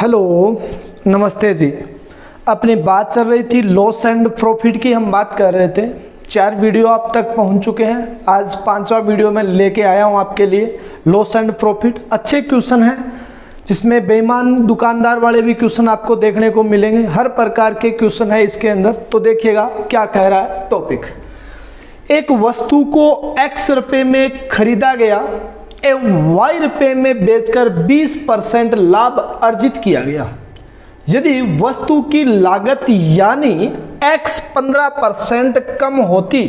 Hello, नमस्ते जी। अपनी बात चल रही थी लॉस एंड प्रॉफिट की, हम बात कर रहे थे। 4 वीडियो आप तक पहुंच चुके हैं। आज 5वां वीडियो में लेके आया हूं आपके लिए लॉस एंड प्रॉफिट। अच्छे क्वेश्चन हैं जिसमें बेईमान दुकानदार वाले भी क्वेश्चन आपको देखने को मिलेंगे। हर प्रकार के क्वेश्चन है इसके अंदर। तो देखिएगा क्या कह रहा है टॉपिक। एक वस्तु को X रुपये में खरीदा गया एवं Y रुपये में बेचकर 20% लाभ अर्जित किया गया। यदि वस्तु की लागत यानी X 15% कम होती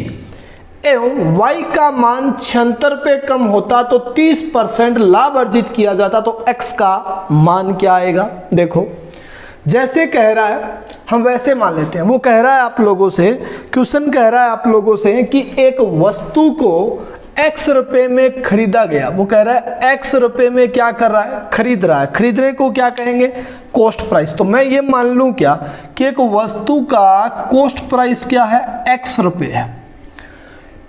एवं Y का मान 76 रुपये कम होता तो 30% लाभ अर्जित किया जाता, तो X का मान क्या आएगा? देखो, जैसे कह रहा है हम वैसे मान लेते हैं। वो कह रहा है आप लोगों से, क्वेश्चन कह रहा है आप लोगों से कि एक वस्तु को X रुपये में खरीदा गया। वो कह रहा है X रुपये में क्या कर रहा है? खरीद रहा है। खरीदने को क्या कहेंगे? Cost price. तो मैं ये मान लूं क्या कि एक वस्तु का कॉस्ट प्राइस क्या है? X रुपये है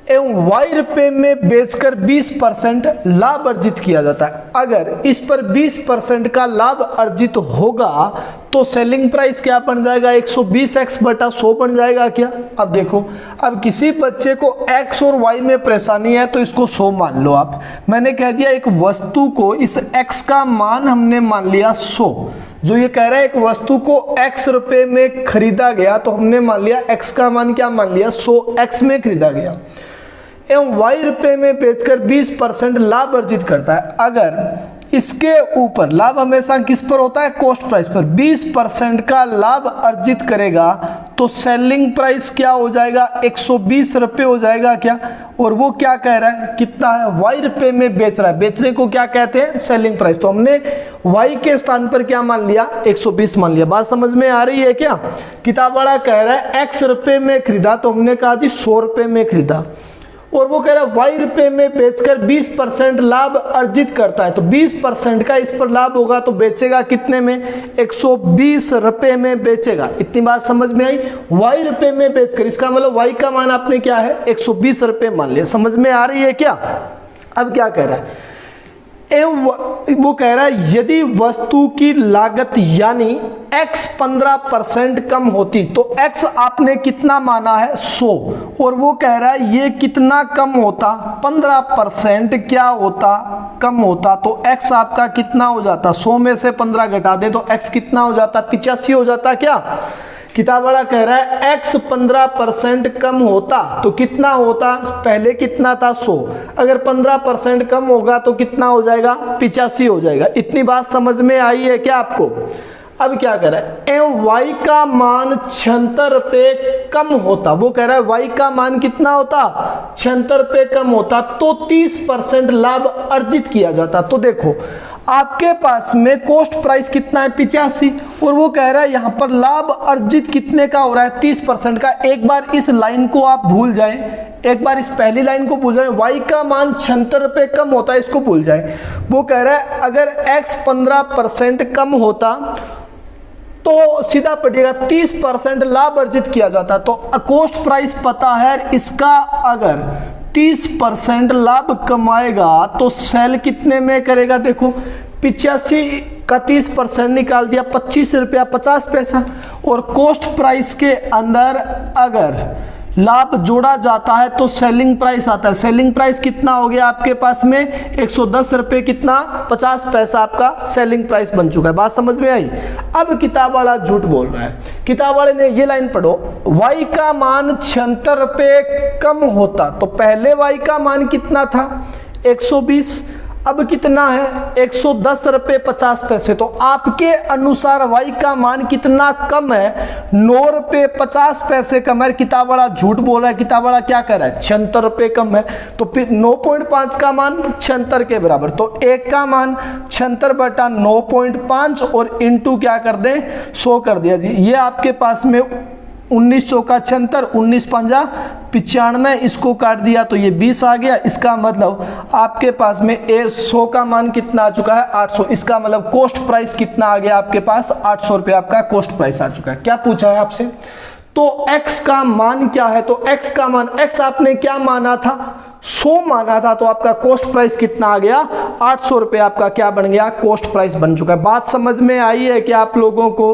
एवं Y रुपये में बेचकर 20% लाभ अर्जित किया जाता है। अगर इस पर 20% का लाभ अर्जित होगा तो सेलिंग प्राइस क्या बन जाएगा? 120x बटा 100 बन जाएगा क्या? अब देखो, अब किसी बच्चे को X और Y में परेशानी है तो इसको 100 मान लो आप। मैंने कह दिया एक वस्तु को, इस X का मान हमने मान लिया 100। जो ये कह रहा है एक वस्तु को X रुपये में खरीदा गया, तो हमने मान लिया X का मान क्या मान लिया? 100x में खरीदा गया एवं Y रुपये में बेचकर 20% लाभ अर्जित करता है। अगर इसके ऊपर लाभ हमेशा किस पर होता है? कॉस्ट प्राइस पर। 20% का लाभ अर्जित करेगा तो सेलिंग प्राइस क्या हो जाएगा? 120 रुपये हो जाएगा क्या? और वो क्या कह रहा है? कितना है? Y रुपये में बेच रहा है। बेचने को क्या कहते हैं? Selling price. तो हमने Y के स्थान पर क्या मान लिया? 120 मान लिया। बात समझ में आ रही है क्या? किताब वाला कह रहा है X रुपये में खरीदा, तो हमने कहा जी 100 रुपये में खरीदा। और वो कह रहा है Y रुपये में बेचकर 20% लाभ अर्जित करता है, तो 20% का इस पर लाभ होगा तो बेचेगा कितने में? 120 रुपये में बेचेगा। इतनी बात समझ में आई? Y रुपये में बेचकर, इसका मतलब Y का मान आपने क्या है? 120 रुपये मान लिया। समझ में आ रही है क्या? अब क्या कह रहा है? वो कह रहा है यदि वस्तु की लागत यानी X 15% कम होती तो X आपने कितना माना है? 100। और वो कह रहा है ये कितना कम होता? 15% क्या होता? कम होता। तो X आपका कितना हो जाता? 100 में से 15 घटा दे तो X कितना हो जाता? 85 हो जाता क्या? किताब वाला कह रहा है X 15% कम होता तो कितना होता? पहले कितना था? 100। अगर 15% कम होगा तो कितना हो जाएगा? 85 हो जाएगा। इतनी बात समझ में आई है क्या आपको? अब क्या कह रहा है? एवं Y का मान 76 रुपये कम होता। वो कह रहा है Y का मान कितना होता? 76 रुपये कम होता तो 30% लाभ अर्जित किया जाता। तो देखो, आपके पास में कॉस्ट प्राइस कितना है? 85। और वो कह रहा है यहाँ पर लाभ अर्जित कितने का हो रहा है? 30% का। एक बार इस लाइन को आप भूल जाएं, एक बार इस पहली लाइन को भूल जाएं। Y का मान 76 रुपये कम होता है, इसको भूल जाएं। वो कह रहा है अगर X 15% कम होता तो सीधा पड़ेगा 30% लाभ अर्जित किया जाता। तो कॉस्ट प्राइस पता है इसका, अगर 30% लाभ कमाएगा तो सेल कितने में करेगा? देखो, 85 का 30% निकाल दिया, 25 रुपया 50 पैसा। और कॉस्ट प्राइस के अंदर अगर लाभ जोड़ा जाता है तो सेलिंग प्राइस आता है। सेलिंग प्राइस कितना हो गया आपके पास में? 110 रुपये कितना? 50 पैसा आपका सेलिंग प्राइस बन चुका है। बात समझ में आई? अब किताब वाला झूठ बोल रहा है। किताब वाले ने ये लाइन पढ़ो, Y का मान 76 रुपये कम होता तो पहले Y का मान कितना था? 120। अब कितना है? 110 रुपये 50 पैसे। तो आपके अनुसार Y का मान कितना कम है? 9 रुपये 50 पैसे कम है। किताब वाला झूठ बोल रहा है। किताब वाला क्या कह रहा है? 76 रुपये कम है। तो फिर 9.5 का मान 76 के बराबर, तो 1 का मान 76 बटा 9.5 और इंटू क्या कर दें? 100 कर दिया जी। ये आपके पास में 1900 का 76, 19 पंजा 95, इसको काट दिया तो ये 20 आ गया। इसका मतलब आपके पास में 100 का मान कितना आ चुका है? 800। इसका मतलब कॉस्ट प्राइस कितना आ गया आपके पास? 800 रुपये आपका कॉस्ट प्राइस आ चुका है। क्या पूछा है आपसे? तो x का मान क्या है? तो x का मान, x आपने क्या माना था? 100 माना था, तो आपका कॉस्ट प्राइस कितना आ गया? 800 रुपये आपका क्या बन गया, कॉस्ट प्राइस बन चुका है। बात समझ में आई है कि आप लोगों को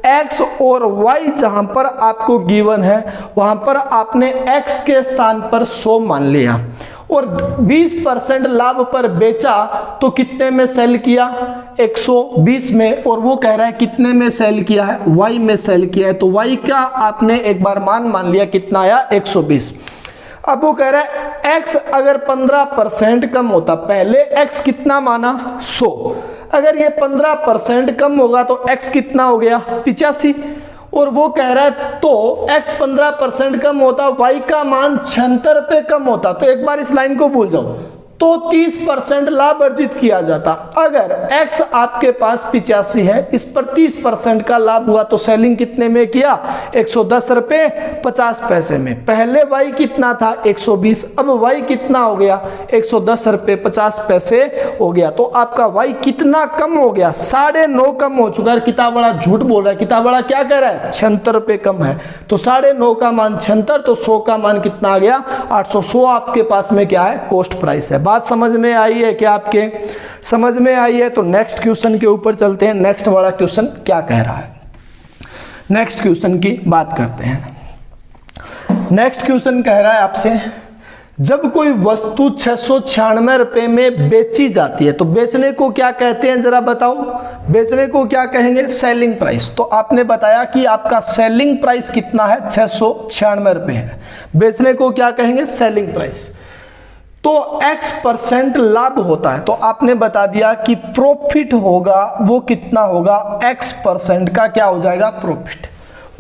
x और y जहां पर आपको गिवन है वहां पर आपने x के स्थान पर 100 मान लिया और 20% लाभ पर बेचा तो कितने में सेल किया, 120 में, और वो कह रहा है कितने में सेल किया है, y में सेल किया है। तो y का आपने एक बार मान लिया, कितना आया, 120। अब वो कह रहा है x अगर 15% कम होता, पहले x कितना माना, 100, अगर ये 15% कम होगा तो x कितना हो गया, 85, और वो कह रहा है तो x 15% कम होता, y का मान 76 पे कम होता, तो एक बार इस लाइन को भूल जाओ, तो 30% लाभ अर्जित किया जाता। अगर x आपके पास 85 है, इस पर 30% का लाभ हुआ तो सेलिंग कितने में किया, 110 रुपये 50 पैसे में। पहले y कितना था, 120, अब y कितना हो गया, 110 रुपये 50 पैसे हो गया। तो आपका y कितना कम हो गया, 9.5 कम हो चुका है। किताब वाला झूठ बोल रहा है, किताब वाला क्या कह रहा है, 76 रुपये कम है, तो 9.5 का मान 76, तो 100 का मान कितना आ गया, 800। 100 आपके पास में क्या है, कॉस्ट प्राइस है। बात समझ में आई है क्या, आपके समझ में आई है? तो नेक्स्ट क्वेश्चन के ऊपर चलते हैं। नेक्स्ट वाला क्वेश्चन क्या कह रहा है, नेक्स्ट क्वेश्चन की बात करते हैं। नेक्स्ट क्वेश्चन कह रहा है आपसे, जब कोई वस्तु 696 रुपये में बेची जाती है तो बेचने को क्या कहते हैं, जरा बताओ, बेचने को क्या कहेंगे, सेलिंग प्राइस। तो आपने बताया कि आपका सेलिंग प्राइस कितना है, 696 रुपये है, बेचने को क्या कहेंगे, सेलिंग प्राइस। तो x% लाभ होता है, तो आपने बता दिया कि प्रॉफिट होगा वो कितना होगा, x% का क्या हो जाएगा, प्रॉफिट।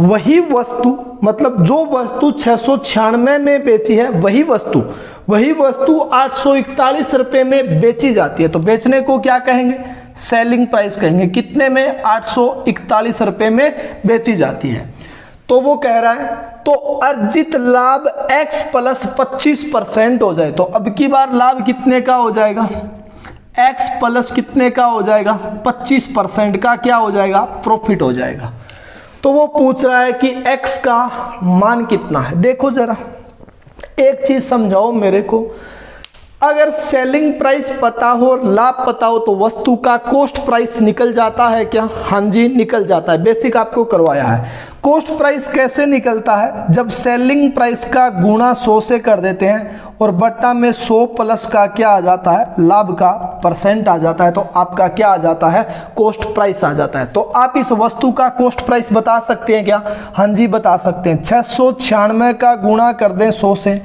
वही वस्तु, मतलब जो वस्तु 696 में बेची है वही वस्तु 841 रुपये में बेची जाती है, तो बेचने को क्या कहेंगे, सेलिंग प्राइस कहेंगे। कितने में, 841 रुपये में बेची जाती है। तो वो कह रहा है तो अर्जित लाभ x प्लस 25% हो जाए, तो अब की बार लाभ कितने का हो जाएगा, x प्लस कितने का हो जाएगा, 25% का क्या हो जाएगा, प्रॉफिट हो जाएगा। तो वो पूछ रहा है कि x का मान कितना है। देखो जरा एक चीज समझाओ मेरे को, अगर सेलिंग प्राइस पता हो, लाभ पता हो, तो वस्तु का कॉस्ट प्राइस निकल जाता है क्या, हाँ जी निकल जाता है। बेसिक आपको करवाया है। कॉस्ट प्राइस कैसे निकलता है, जब सेलिंग प्राइस का गुणा 100 से कर देते हैं और बट्टा में 100 प्लस का क्या आ जाता है, लाभ का परसेंट आ जाता है, तो आपका क्या आ जाता है, कॉस्ट प्राइस आ जाता है। तो आप इस वस्तु का कॉस्ट प्राइस बता सकते हैं क्या, हाँ जी बता सकते हैं। 696 का गुणा कर दें 100 से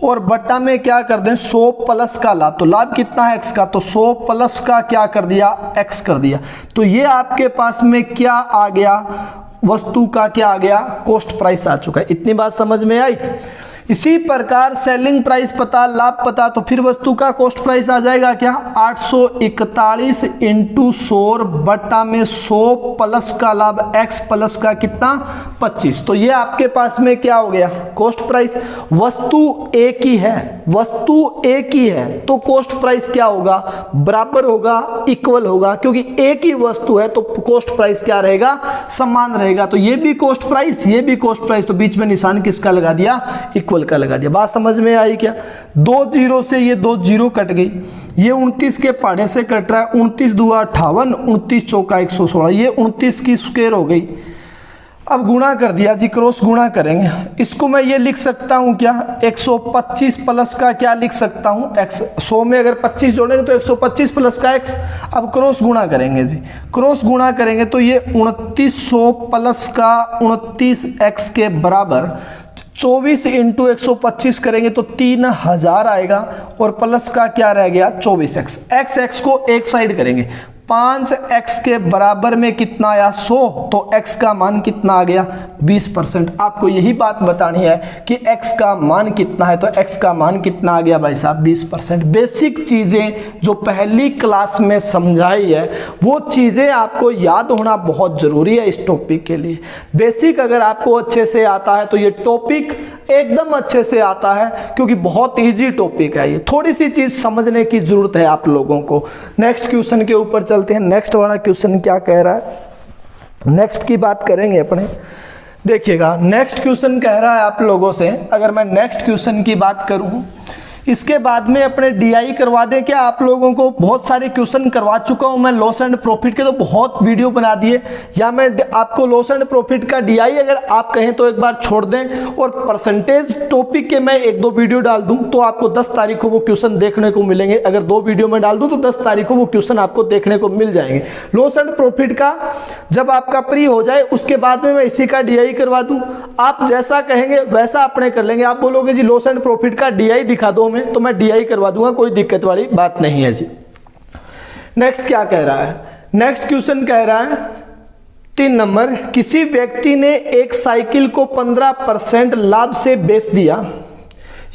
और बट्टा में क्या कर दें, 100 प्लस का लाभ, तो लाभ कितना है x का, तो 100 प्लस का क्या कर दिया, x कर दिया। तो ये आपके पास में क्या आ गया, वस्तु का क्या आ गया, कॉस्ट प्राइस आ चुका है। इतनी बात समझ में आई। इसी प्रकार सेलिंग प्राइस पता, लाभ पता, तो फिर वस्तु का कॉस्ट प्राइस आ जाएगा क्या, 841 इंटू 100 बट्टा में 100 प्लस का लाभ, x प्लस का कितना, 25। तो ये आपके पास में क्या हो गया, कॉस्ट प्राइस। वस्तु एक ही है, वस्तु एक ही है, तो कॉस्ट प्राइस क्या होगा, बराबर होगा, इक्वल होगा, क्योंकि एक ही वस्तु है तो कॉस्ट प्राइस क्या रहेगा, समान रहेगा। तो ये भी कॉस्ट प्राइस, ये भी कॉस्ट प्राइस, तो बीच में निशान किसका लगा दिया, इक्वल का लगा दिया। बात समझ में आई क्या? 2 जीरो से ये 2 जीरो कट गई, ये 29 के पहाड़े से कट रहा है, 29 दूआ 58, 29 चौका 116, ये 29 की स्क्वायर हो गई। अब गुणा कर दिया जी, क्रॉस गुणा करेंगे, इसको मैं ये लिख सकता हूं क्या, 125 प्लस का क्या लिख सकता हूं, x। 100 में अगर 25 जोड़ेंगे तो 125 प्लस का x। अब क्रॉस गुणा करेंगे जी, क्रॉस गुणा करेंगे तो ये 2900 प्लस का 29x के बराबर 24 इंटू 125 करेंगे तो 3000 आएगा, और प्लस का क्या रह गया, 24x। x को एक साइड करेंगे, 5x के बराबर में कितना आया, 100, तो x का मान कितना आ गया, 20%। आपको यही बात बतानी है कि x का मान कितना है, तो x का मान कितना आ गया भाई साहब, 20%। बेसिक चीज़ें जो पहली क्लास में समझाई है वो चीज़ें आपको याद होना बहुत ज़रूरी है इस टॉपिक के लिए। बेसिक अगर आपको अच्छे से आता है तो ये टॉपिक एकदम अच्छे से आता है, क्योंकि बहुत ईजी टॉपिक है ये। थोड़ी सी चीज़ समझने की ज़रूरत है आप लोगों को। नेक्स्ट क्वेश्चन के ऊपर चलते हैं। नेक्स्ट वाला क्वेश्चन क्या कह रहा है, नेक्स्ट की बात करेंगे अपने। देखिएगा नेक्स्ट क्वेश्चन कह रहा है आप लोगों से, अगर मैं नेक्स्ट क्वेश्चन की बात करूं, इसके बाद में अपने डीआई करवा दें क्या? आप लोगों को बहुत सारे क्वेश्चन करवा चुका हूं मैं लॉस एंड प्रॉफिट के, तो बहुत वीडियो बना दिए, या मैं आपको लॉस एंड प्रॉफिट का डीआई अगर आप कहें तो एक बार छोड़ दें, और परसेंटेज टॉपिक के मैं 1-2 वीडियो डाल दूं तो आपको 10 तारीख को वो क्वेश्चन देखने को मिलेंगे। अगर 2 वीडियो में डाल दूं तो 10 तारीख को वो क्वेश्चन आपको देखने को मिल जाएंगे। लॉस एंड प्रॉफिट का जब आपका प्री हो जाए उसके बाद में मैं इसी का डीआई करवा दूं, आप जैसा कहेंगे वैसा अपने कर लेंगे। आप बोलोगे जी लॉस एंड प्रॉफिट का डीआई दिखा दो हमें, तो मैं डीआई करवा दूंगा, कोई दिक्कत वाली बात नहीं है जी। नेक्स्ट क्या कह रहा है? नेक्स्ट क्वेश्चन कह रहा है 3 नंबर, किसी व्यक्ति ने एक साइकिल को 15% लाभ से बेच दिया।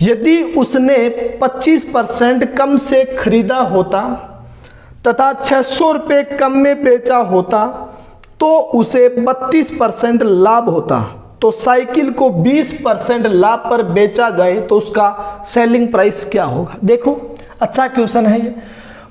यदि उसने 25% कम से खरीदा होता तथा 600 रुपये कम में बेचा होता तो उसे 32% लाभ होता। तो साइकिल को 20% लाभ पर बेचा जाए तो उसका सेलिंग प्राइस क्या होगा? देखो अच्छा क्वेश्चन है ये।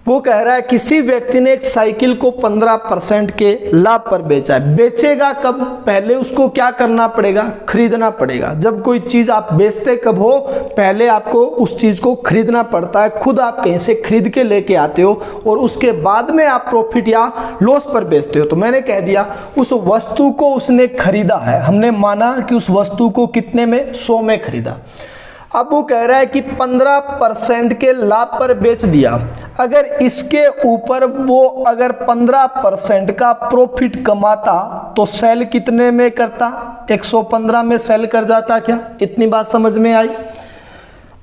वो कह रहा है किसी व्यक्ति ने एक साइकिल को 15% के लाभ पर बेचा है। बेचेगा कब? पहले उसको क्या करना पड़ेगा? खरीदना पड़ेगा। जब कोई चीज आप बेचते कब हो? पहले आपको उस चीज को खरीदना पड़ता है, खुद आप कहीं से खरीद के लेके आते हो और उसके बाद में आप प्रॉफिट या लॉस पर बेचते हो। तो मैंने कह दिया उस वस्तु को उसने खरीदा है, हमने माना कि उस वस्तु को कितने में? 100 में खरीदा। अब वो कह रहा है कि 15% के लाभ पर बेच दिया। अगर इसके ऊपर वो अगर 15% का प्रॉफिट कमाता तो सेल कितने में करता? 115 में सेल कर जाता क्या? इतनी बात समझ में आई?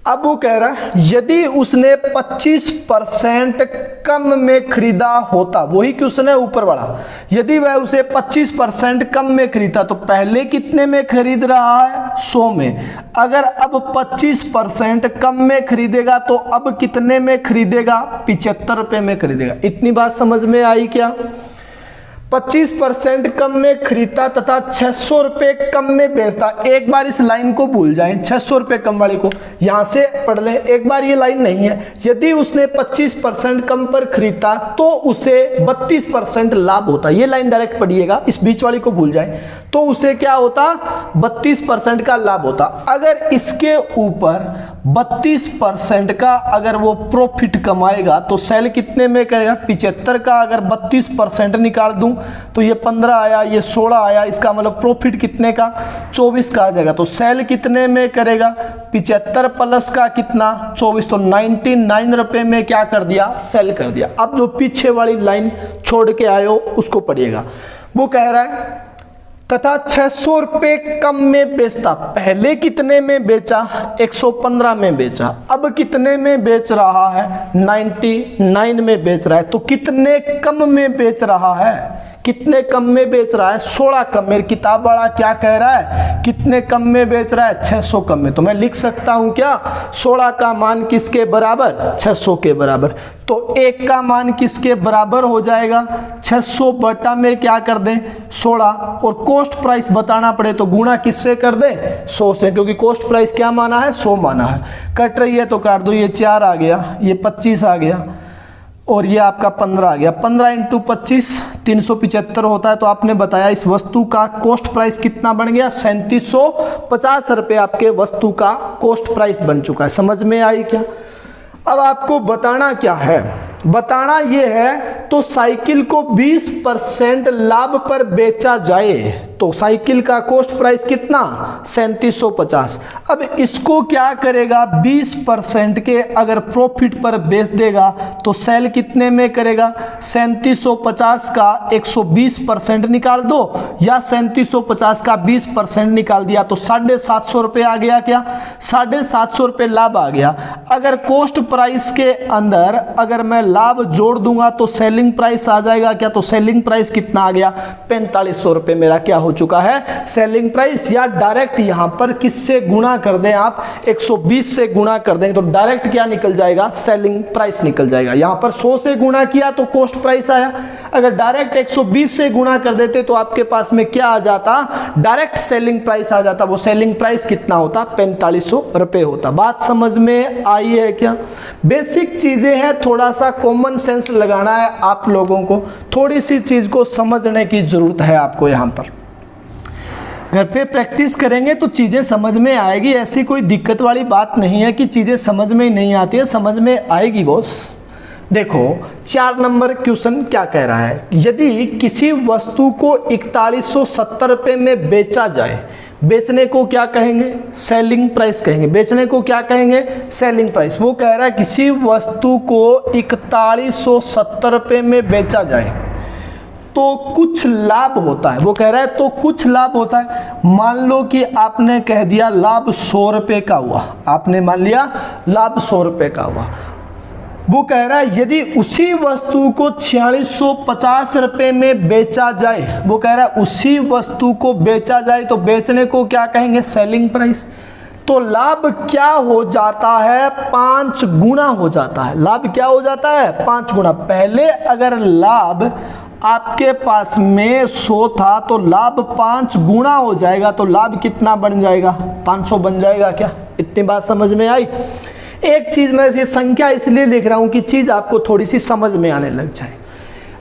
अब वो कह रहा है यदि उसने 25% कम में खरीदा होता, वही क्वेश्चन है ऊपर वाला, यदि वह उसे 25% कम में खरीदा तो पहले कितने में खरीद रहा है? 100 में। अगर अब 25% कम में खरीदेगा तो अब कितने में खरीदेगा? 75 रुपये में खरीदेगा। इतनी बात समझ में आई क्या? 25% कम में खरीदता तथा 600 रुपये कम में बेचता। एक बार इस लाइन को भूल जाएं, 600 रुपये कम वाले को यहां से पढ़ लें, एक बार ये लाइन नहीं है। यदि उसने 25% कम पर खरीदता तो उसे 32% लाभ होता। ये लाइन डायरेक्ट पढ़िएगा, इस बीच वाली को भूल जाएं। तो उसे क्या होता? 32% का लाभ होता। अगर इसके ऊपर 32% का अगर वो प्रॉफिट कमाएगा तो सेल कितने में करेगा? 75 का अगर 32% निकाल दूं तो ये 15 आया, ये 16 आया, इसका मतलब प्रॉफिट कितने का? 24 का आ जाएगा। तो सेल कितने में करेगा? 75 प्लस का कितना? 24। तो 99 रुपये में क्या कर दिया? सेल कर दिया। अब जो पीछे वाली लाइन छोड़ के आए हो उसको पढ़िएगा। वो कह रहा है तथा 600 रुपये कम में बेचता। पहले कितने में बेचा? 115 में बेचा। अब कितने में बेच रहा है? 99 में बेच रहा है। तो कितने कम में बेच रहा है? कितने कम में बेच रहा है? 16 कम। मेरी किताब वाला क्या कह रहा है? कितने कम में बेच रहा है? 600 कम में। तो मैं लिख सकता हूं क्या? 16 का मान किसके बराबर? 600 के बराबर। तो 1 का मान किसके बराबर हो जाएगा? 600 बटा में क्या कर दें? 16। और कॉस्ट प्राइस बताना पड़े तो गुणा किससे कर दें? 100 से, क्योंकि कॉस्ट प्राइस क्या माना है? 100 माना है। कट रही है तो काट दो। ये 4 आ गया, ये 25 आ गया और ये आपका 15 आ गया। 15 × 25 375 होता है। तो आपने बताया इस वस्तु का कॉस्ट प्राइस कितना बन गया? 3750 रुपये आपके वस्तु का कॉस्ट प्राइस बन चुका है। समझ में आई क्या? अब आपको बताना क्या है? बताना ये है तो साइकिल को 20% लाभ पर बेचा जाए तो साइकिल का कॉस्ट प्राइस कितना? 3750। अब इसको क्या करेगा? 20% के अगर प्रॉफिट पर बेच देगा तो सेल कितने में करेगा? 3750 का 120% निकाल दो या 3750 का 20% निकाल दिया तो 750 रुपये आ गया क्या? 750 रुपये लाभ आ गया। अगर कॉस्ट प्राइस के अंदर अगर मैं लाभ जोड़ दूंगा तो सेलिंग प्राइस आ जाएगा क्या? तो सेलिंग प्राइस कितना आ गया? 4500 रुपये मेरा क्या हो चुका है? Selling price. या डायरेक्ट यहां पर किससे गुणा कर दें आप? 120 से गुणा कर दें तो डायरेक्ट क्या निकल जाएगा? सेलिंग प्राइस निकल जाएगा। यहां पर 100 से गुणा किया तो कॉस्ट प्राइस आया। अगर डायरेक्ट 120 से गुणा कर देते तो आपके पास में क्या आ जाता? डायरेक्ट सेलिंग प्राइस आ जाता। वो सेलिंग प्राइस कितना होता? 4500 रुपये होता। बात समझ में आई है क्या? बेसिक चीजें हैं, थोड़ा सा कॉमन सेंस लगाना है आप लोगों को, थोड़ी सी चीज को समझने की जरूरत है आपको यहां पर। घर पे प्रैक्टिस करेंगे तो चीज़ें समझ में आएगी। ऐसी कोई दिक्कत वाली बात नहीं है कि चीज़ें समझ में नहीं आती है, समझ में आएगी बॉस। देखो 4 नंबर क्वेश्चन क्या कह रहा है, यदि किसी वस्तु को 4170 रुपये में बेचा जाए, बेचने को क्या कहेंगे, सेलिंग प्राइस कहेंगे। बेचने को क्या कहेंगे, सेलिंग प्राइस। वो कह रहा है किसी वस्तु को 4170 रुपये में बेचा जाए तो कुछ लाभ होता है। वो कह रहा है तो कुछ लाभ होता है। मान लो कि आपने कह दिया लाभ 100 रुपये का हुआ, आपने मान लिया लाभ 100 रुपये का हुआ। वो कह रहा है यदि उसी वस्तु को 4650 रुपये में बेचा जाए, वो कह रहा है उसी वस्तु को बेचा जाए तो बेचने को क्या कहेंगे, सेलिंग प्राइस। तो लाभ क्या हो जाता है, 5 गुना हो जाता है। लाभ क्या हो जाता है, 5 गुना। पहले अगर लाभ आपके पास में 100 था तो लाभ 5 गुना हो जाएगा, तो लाभ कितना बन जाएगा, 500 बन जाएगा। क्या इतनी बात समझ में आई। एक चीज मैं ये संख्या इसलिए लिख रहा हूं कि चीज आपको थोड़ी सी समझ में आने लग जाए।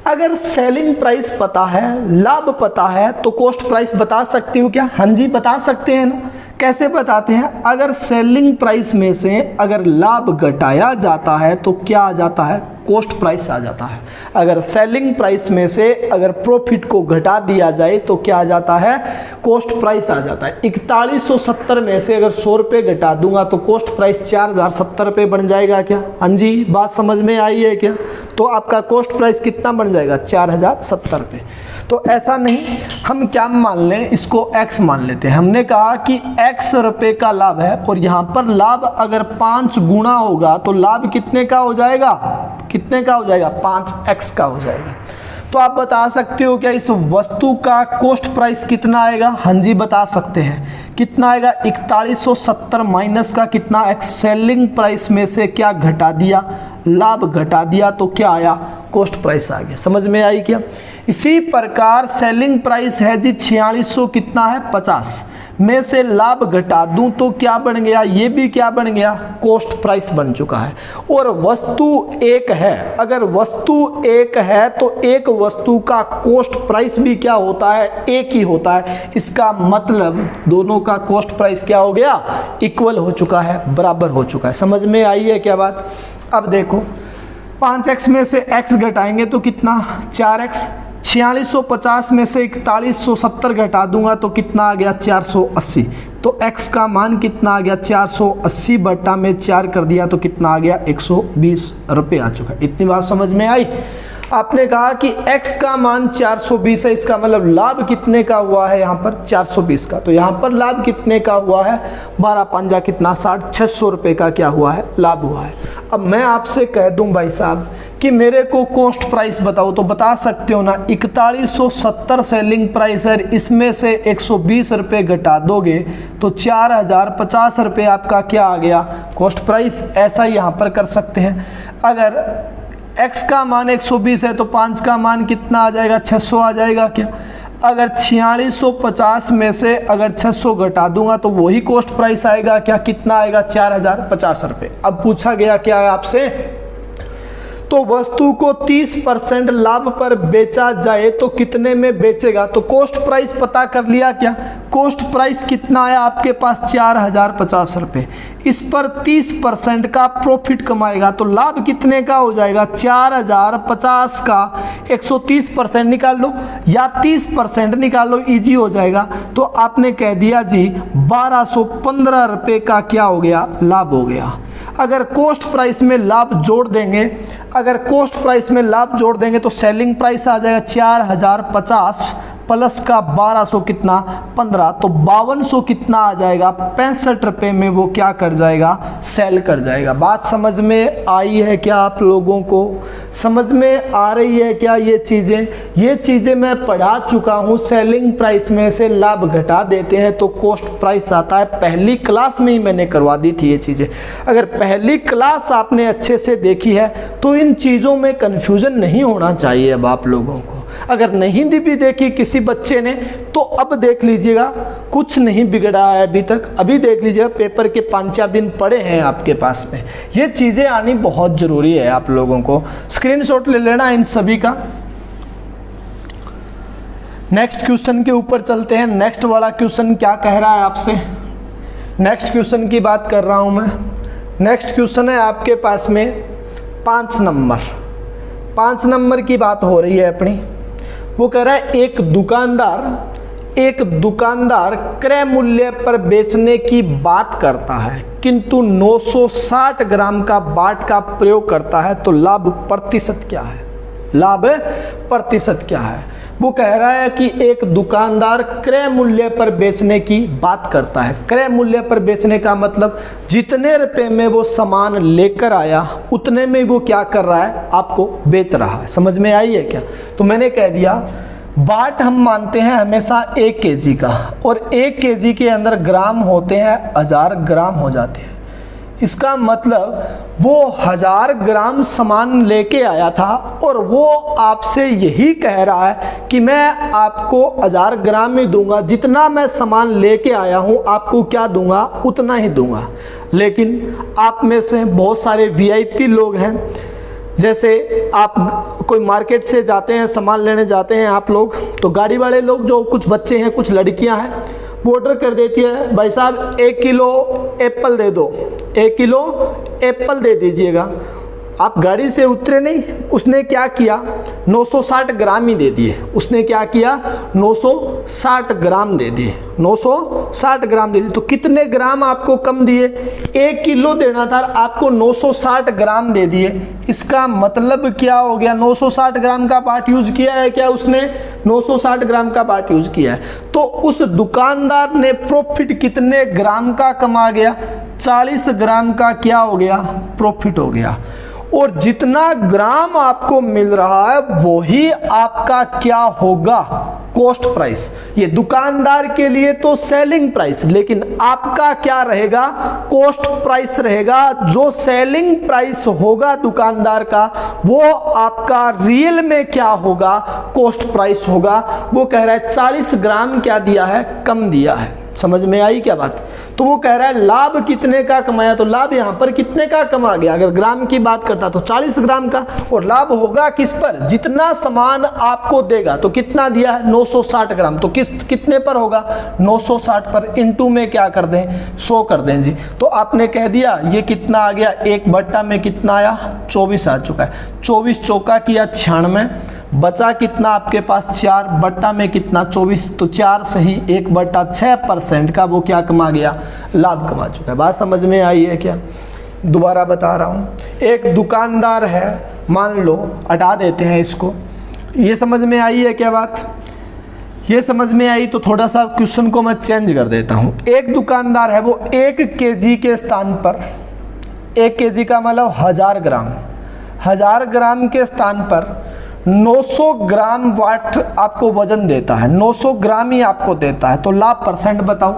अगर सेलिंग प्राइस पता है, लाभ पता है, तो कॉस्ट प्राइस बता सकती हूँ क्या, हाँ जी बता सकते हैं ना। कैसे बताते हैं, अगर सेलिंग प्राइस में से अगर लाभ घटाया जाता है तो क्या आ जाता है, कॉस्ट प्राइस आ जाता है। अगर सेलिंग प्राइस में से अगर प्रॉफिट को घटा दिया जाए तो क्या आ जाता है, कॉस्ट प्राइस आ जाता है। 4170 में से अगर 100 रुपये घटा दूंगा तो कॉस्ट प्राइस 4070 रुपये बन जाएगा। क्या हाँ जी बात समझ में आई है क्या। तो आपका कॉस्ट प्राइस कितना बन जाएगा, 4070 रुपये। तो ऐसा नहीं, हम क्या मान लें, इसको x मान लेते हैं। हमने कहा कि x रुपये का लाभ है और यहाँ पर लाभ अगर 5 गुना होगा तो लाभ कितने का हो जाएगा, कितने का हो जाएगा, 5x का हो जाएगा। तो आप बता सकते हो क्या इस वस्तु का कॉस्ट प्राइस कितना आएगा, हाँ जी बता सकते हैं। कितना आएगा, 4170 माइनस का कितना x, सेलिंग प्राइस में से क्या घटा दिया, लाभ घटा दिया, तो क्या आया, कॉस्ट प्राइस आ गया। समझ में आई क्या। इसी प्रकार सेलिंग प्राइस है जी 4600 कितना है, 50 में से लाभ घटा दूं तो क्या बन गया, ये भी क्या बन गया, कॉस्ट प्राइस बन चुका है। और वस्तु एक है, अगर वस्तु एक है तो एक वस्तु का कॉस्ट प्राइस भी क्या होता है, एक ही होता है। इसका मतलब दोनों का कॉस्ट प्राइस क्या हो गया, इक्वल हो चुका है, बराबर हो चुका है। समझ में आई है क्या बात। अब देखो 5x में से x घटाएंगे तो कितना, 4x। 4650 में से 4170 घटा दूंगा तो कितना आ गया, 480। तो x का मान कितना आ गया, 480 बटा में 4 कर दिया तो कितना आ गया, 120 रुपये आ चुका है। इतनी बात समझ में आई। आपने कहा कि x का मान 420 है, इसका मतलब लाभ कितने का हुआ है यहाँ पर, 420 का। तो यहाँ पर लाभ कितने का हुआ है, 12 पंजा कितना 60, 600 रुपये का क्या हुआ है, लाभ हुआ है। अब मैं आपसे कह दूं भाई साहब कि मेरे को कॉस्ट प्राइस बताओ, तो बता सकते हो ना, 4170 सेलिंग प्राइस है, इसमें से 120 रुपये घटा दोगे तो 4050 रुपये आपका क्या आ गया, कॉस्ट प्राइस। ऐसा ही यहाँ पर कर सकते हैं। अगर x का मान 120 है तो 5 का मान कितना आ जाएगा, 600 आ जाएगा। क्या अगर 4650 में से अगर 600 घटा दूंगा तो वही कॉस्ट प्राइस आएगा। क्या कितना आएगा, 4050 रुपये। अब पूछा गया क्या है आपसे, तो वस्तु को 30% लाभ पर बेचा जाए तो कितने में बेचेगा। तो कॉस्ट प्राइस पता कर लिया। क्या कॉस्ट प्राइस कितना आया आपके पास, 4050 रुपये। इस पर 30% का प्रॉफिट कमाएगा तो लाभ कितने का हो जाएगा, 4050 का 130% निकाल लो या 30% निकाल लो, इजी हो जाएगा। तो आपने कह दिया जी 1215 रुपये का क्या हो गया, लाभ हो गया। अगर कॉस्ट प्राइस में लाभ जोड़ देंगे, अगर कॉस्ट प्राइस में लाभ जोड़ देंगे तो सेलिंग प्राइस आ जाएगा 4050 प्लस का 1200 कितना 15, तो 5200 कितना आ जाएगा, 65 रुपये में वो क्या कर जाएगा, सेल कर जाएगा। बात समझ में आई है क्या आप लोगों को, समझ में आ रही है क्या। ये चीज़ें मैं पढ़ा चुका हूँ। सेलिंग प्राइस में से लाभ घटा देते हैं तो कॉस्ट प्राइस आता है। पहली क्लास में ही मैंने करवा दी थी ये चीज़ें। अगर पहली क्लास आपने अच्छे से देखी है तो इन चीज़ों में कन्फ्यूज़न नहीं होना चाहिए अब आप लोगों को। अगर नहीं भी देखी किसी बच्चे ने तो अब देख लीजिएगा, कुछ नहीं बिगड़ा है अभी तक। अभी देख लीजिएगा, पेपर के 5-4 दिन पड़े हैं आपके पास में। ये चीज़ें आनी बहुत ज़रूरी है आप लोगों को। स्क्रीनशॉट ले लेना इन सभी का। नेक्स्ट क्वेश्चन के ऊपर चलते हैं। नेक्स्ट वाला क्वेश्चन क्या कह रहा है आपसे, नेक्स्ट क्वेश्चन की बात कर रहा हूं मैं। नेक्स्ट क्वेश्चन है आपके पास में 5 नंबर की बात हो रही है अपनी। वो कह रहा है एक दुकानदार क्रय मूल्य पर बेचने की बात करता है किंतु 960 ग्राम का बाट का प्रयोग करता है, तो लाभ प्रतिशत क्या है? लाभ प्रतिशत क्या है? वो कह रहा है कि एक दुकानदार क्रय मूल्य पर बेचने की बात करता है। क्रय मूल्य पर बेचने का मतलब जितने रुपए में वो सामान लेकर आया उतने में वो क्या कर रहा है, आपको बेच रहा है। समझ में आई है क्या? तो मैंने कह दिया बाट हम मानते हैं हमेशा 1 केजी का, और 1 केजी के अंदर ग्राम होते हैं 1000 ग्राम हो जाते हैं। इसका मतलब वो 1000 ग्राम सामान लेके आया था और वो आपसे यही कह रहा है कि मैं आपको 1000 ग्राम ही दूंगा, जितना मैं सामान लेके आया हूँ आपको क्या दूंगा, उतना ही दूंगा। लेकिन आप में से बहुत सारे वीआईपी लोग हैं, जैसे आप कोई मार्केट से जाते हैं, सामान लेने जाते हैं आप लोग, तो गाड़ी वाले लोग, जो कुछ बच्चे हैं, कुछ लड़कियां हैं, वो ऑर्डर कर देती है, भाई साहब 1 किलो एप्पल दे दो, 1 किलो एप्पल दे दीजिएगा। आप गाड़ी से उतरे नहीं, उसने क्या किया, 960 ग्राम ही दे दिए। उसने क्या किया, 960 ग्राम दे दिए, 960 ग्राम दे दिए। तो कितने ग्राम आपको कम दिए? 1 किलो देना था, आपको 960 ग्राम दे दिए। इसका मतलब क्या हो गया, 960 ग्राम का बाट यूज किया है क्या उसने? 960 ग्राम का बाट यूज किया है। तो उस दुकानदार ने प्रॉफिट कितने ग्राम का कमा गया? 40 ग्राम का क्या हो गया, प्रॉफिट हो गया। और जितना ग्राम आपको मिल रहा है वही आपका क्या होगा, कॉस्ट प्राइस। ये दुकानदार के लिए तो सेलिंग प्राइस, लेकिन आपका क्या रहेगा, कॉस्ट प्राइस रहेगा। जो सेलिंग प्राइस होगा दुकानदार का, वो आपका रियल में क्या होगा, कॉस्ट प्राइस होगा। वो कह रहा है 40 ग्राम क्या दिया है, कम दिया है। समझ में आई क्या बात? तो वो कह रहा है लाभ कितने का कमाया, तो लाभ यहाँ पर कितने का कमा गया? अगर ग्राम की बात करता तो 40 ग्राम का, और लाभ होगा किस पर, जितना सामान आपको देगा। तो कितना दिया है, 960 ग्राम, तो कितने पर होगा, 960 पर, इंटू में क्या कर दें, 100 कर दें जी। तो आपने कह दिया ये कितना आ गया, 1 बट्टा में कितना आया, 24 आ चुका है। 24 चौका किया 96, बचा कितना आपके पास, 4 बट्टा में कितना, 24, तो 4 सही 1/6% का वो क्या कमा गया, लाभ कमा चुका है। बात समझ में आई है क्या? दोबारा बता रहा हूँ, एक दुकानदार है, मान लो, हटा देते हैं इसको। ये समझ में आई है क्या बात? ये समझ में आई तो थोड़ा सा क्वेश्चन को मैं चेंज कर देता हूँ। एक दुकानदार है, वो 1 केजी के स्थान पर, 1 केजी का मतलब 1000 ग्राम, 1000 ग्राम के स्थान पर 900 ग्राम वाट आपको वजन देता है, 900 ग्राम ही आपको देता है। तो लाभ परसेंट बताओ।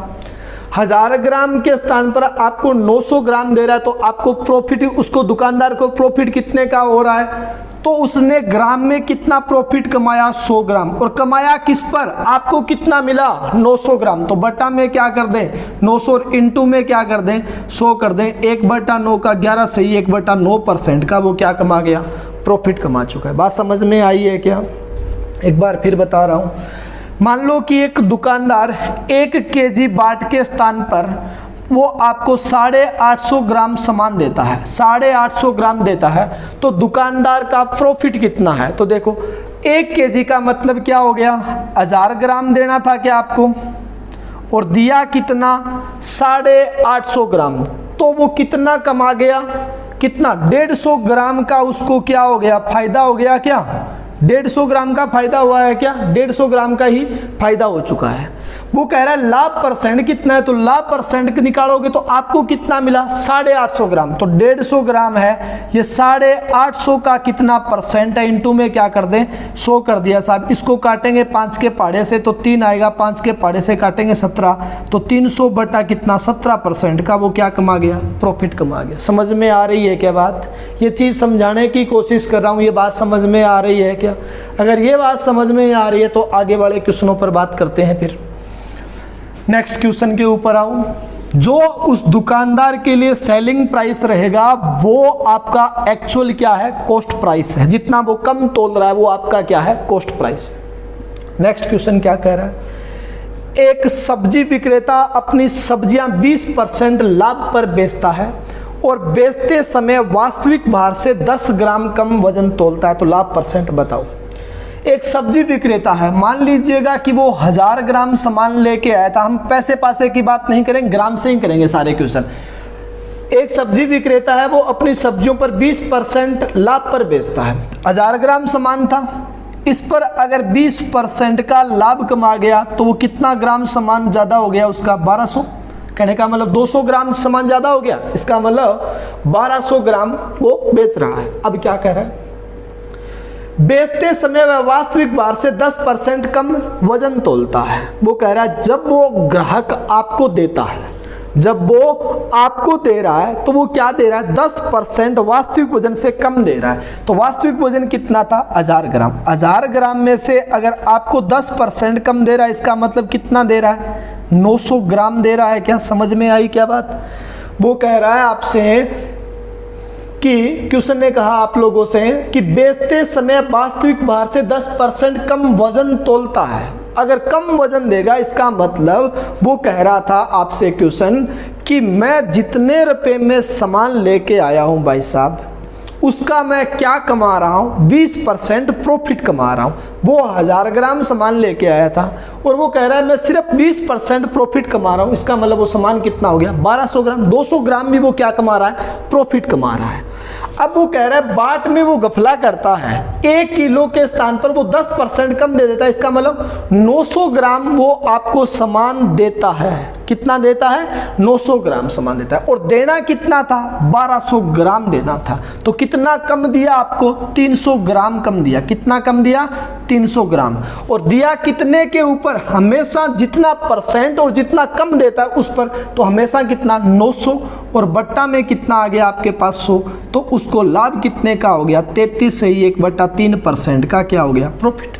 1000 ग्राम के स्थान पर आपको 900 ग्राम दे रहा है, तो आपको प्रॉफिट, उसको दुकानदार को प्रॉफिट कितने का हो रहा है, तो उसने ग्राम में कितना प्रॉफिट कमाया, 100 ग्राम। और कमाया किस पर, आपको कितना मिला, 900 ग्राम। तो बटा में क्या कर दें, 900, और इंटू में क्या कर दें, 100 कर दें। 1/9 का 11 सही, 1/9% का वो क्या कमा गया, प्रॉफिट कमा चुका है। बात समझ में आई है क्या? एक बार फिर बता रहा हूँ। मान लो कि एक दुकानदार 1 केजी बाट के स्थान पर वो आपको 850 ग्राम सामान देता है, 850 ग्राम देता है, तो दुकानदार का प्रॉफिट कितना है? तो देखो 1 केजी का मतलब क्या हो गया, 1000 ग्राम देना था क्या आपको, और दिया कितना, 850 ग्राम। तो वो कितना कमा गया, कितना, 150 ग्राम का उसको क्या हो गया, फायदा हो गया क्या, 150 ग्राम का फायदा हुआ है क्या, 150 ग्राम का ही फायदा हो चुका है। वो कह रहा है लाभ परसेंट कितना है, तो लाभ परसेंट निकालोगे तो आपको कितना मिला, 850 ग्राम। तो 150 ग्राम है, ये 850 का कितना परसेंट है, इंटू में क्या कर दें, 100 कर दिया साहब। इसको काटेंगे 5 के पहाड़े से तो 3 आएगा, 5 के पहाड़े से काटेंगे 17, तो 300 बटा कितना, 17% का वो क्या कमा गया, प्रॉफिट कमा गया। समझ में आ रही है क्या बात? ये चीज़ समझाने की कोशिश कर रहा हूँ, ये बात समझ में आ रही है क्या? अगर ये बात समझ में आ रही है तो आगे वाले क्वेश्चनों पर बात करते हैं। फिर नेक्स्ट क्वेश्चन के ऊपर आऊं। जो उस दुकानदार के लिए सेलिंग प्राइस रहेगा वो आपका एक्चुअल क्या है, कॉस्ट प्राइस है। जितना वो कम तोल रहा है वो आपका क्या है, कॉस्ट प्राइस। नेक्स्ट क्वेश्चन क्या कह रहा है, एक सब्जी विक्रेता अपनी सब्जियां 20% लाभ पर बेचता है और बेचते समय वास्तविक भार से 10 ग्राम कम वजन तोलता है, तो लाभ परसेंट बताओ। एक सब्जी विक्रेता है, मान लीजिएगा कि वो 1000 ग्राम सामान लेके आया था, हम पैसे पासे की बात नहीं करेंगे, ग्राम से ही करेंगे सारे क्वेश्चन। एक सब्जी विक्रेता है, वो अपनी सब्जियों पर 20% लाभ पर बेचता है, 1000 ग्राम सामान था, इस पर अगर 20% का लाभ कमा गया तो वो कितना ग्राम सामान ज़्यादा हो गया उसका, 1200। कहने का मतलब 200 ग्राम सामान ज़्यादा हो गया, इसका मतलब 1200 ग्राम वो बेच रहा है। अब क्या कह रहा है, बेचते समय वह वास्तविक भार से 10% कम वजन तोलता है। वो कह रहा है जब वो ग्राहक आपको देता है, जब वो आपको दे रहा है तो वो क्या दे रहा है, 10% वास्तविक वजन से कम दे रहा है। तो वास्तविक वजन कितना था, 1000 ग्राम। 1000 ग्राम में से अगर आपको 10% कम दे रहा है, इसका मतलब कितना दे रहा है, 900 ग्राम दे रहा है। क्या समझ में आई क्या बात? वो कह रहा है आपसे कि क्वेश्चन ने कहा आप लोगों से कि बेचते समय वास्तविक भार से 10% कम वजन तोलता है। अगर कम वजन देगा, इसका मतलब वो कह रहा था आपसे क्वेश्चन कि मैं जितने रुपए में सामान लेके आया हूं भाई साहब, उसका मैं क्या कमा रहा हूं, 20% प्रॉफिट कमा रहा हूं। वो 1000 ग्राम सामान लेके आया था और वो कह रहा है मैं सिर्फ 20% प्रॉफिट कमा रहा हूं, इसका मतलब वो सामान कितना हो गया, 1200 ग्राम। 200 ग्राम भी वो क्या कमा रहा है, प्रॉफिट कमा रहा है। अब वो कह रहा है बाट में वो गफला करता है, 1 किलो के स्थान पर वो 10% कम दे देता है, इसका मतलब 900 ग्राम वो आपको सामान देता है। कितना देता है, 900 ग्राम सामान देता है। और देना कितना था, 1200 ग्राम देना था। तो कितना कम दिया आपको, 300 ग्राम कम दिया। कितना कम दिया, 300 ग्राम। और दिया कितने के ऊपर, हमेशा जितना परसेंट और जितना कम देता है उस पर, तो हमेशा कितना, 900। और बट्टा में कितना आ गया आपके पास, 100। तो उसको लाभ कितने का हो गया, 33 से ही 1/3% का क्या हो गया, प्रॉफिट।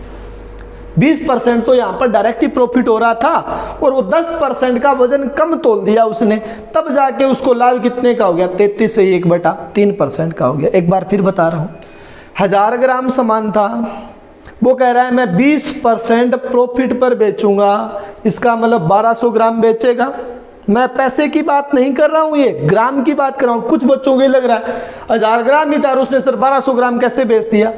20% तो यहाँ पर डायरेक्ट ही प्रॉफिट हो रहा था और वो 10% का वजन कम तोल दिया उसने, तब जाके उसको लाभ कितने का हो गया, 33 से 1/3% का हो गया। एक बार फिर बता रहा हूँ, 1000 ग्राम सामान था, वो कह रहा है मैं 20% प्रॉफिट पर बेचूंगा, इसका मतलब 1200 ग्राम बेचेगा। मैं पैसे की बात नहीं कर रहा हूँ, ये ग्राम की बात कर रहा हूँ। कुछ बच्चों को लग रहा है 1000 ग्राम ही था और उसने सिर्फ 1200 ग्राम कैसे बेच दिया।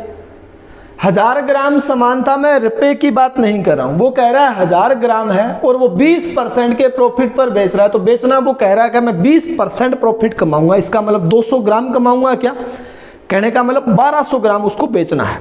1000 ग्राम सामान था, मैं रुपए की बात नहीं कर रहा हूं। वो कह रहा है 1000 ग्राम है और वो 20% के प्रॉफिट पर बेच रहा है। तो बेचना, वो कह रहा है कि मैं 20% प्रॉफिट कमाऊंगा, इसका मतलब 200 ग्राम कमाऊंगा। क्या कहने का मतलब 1200 ग्राम उसको बेचना है।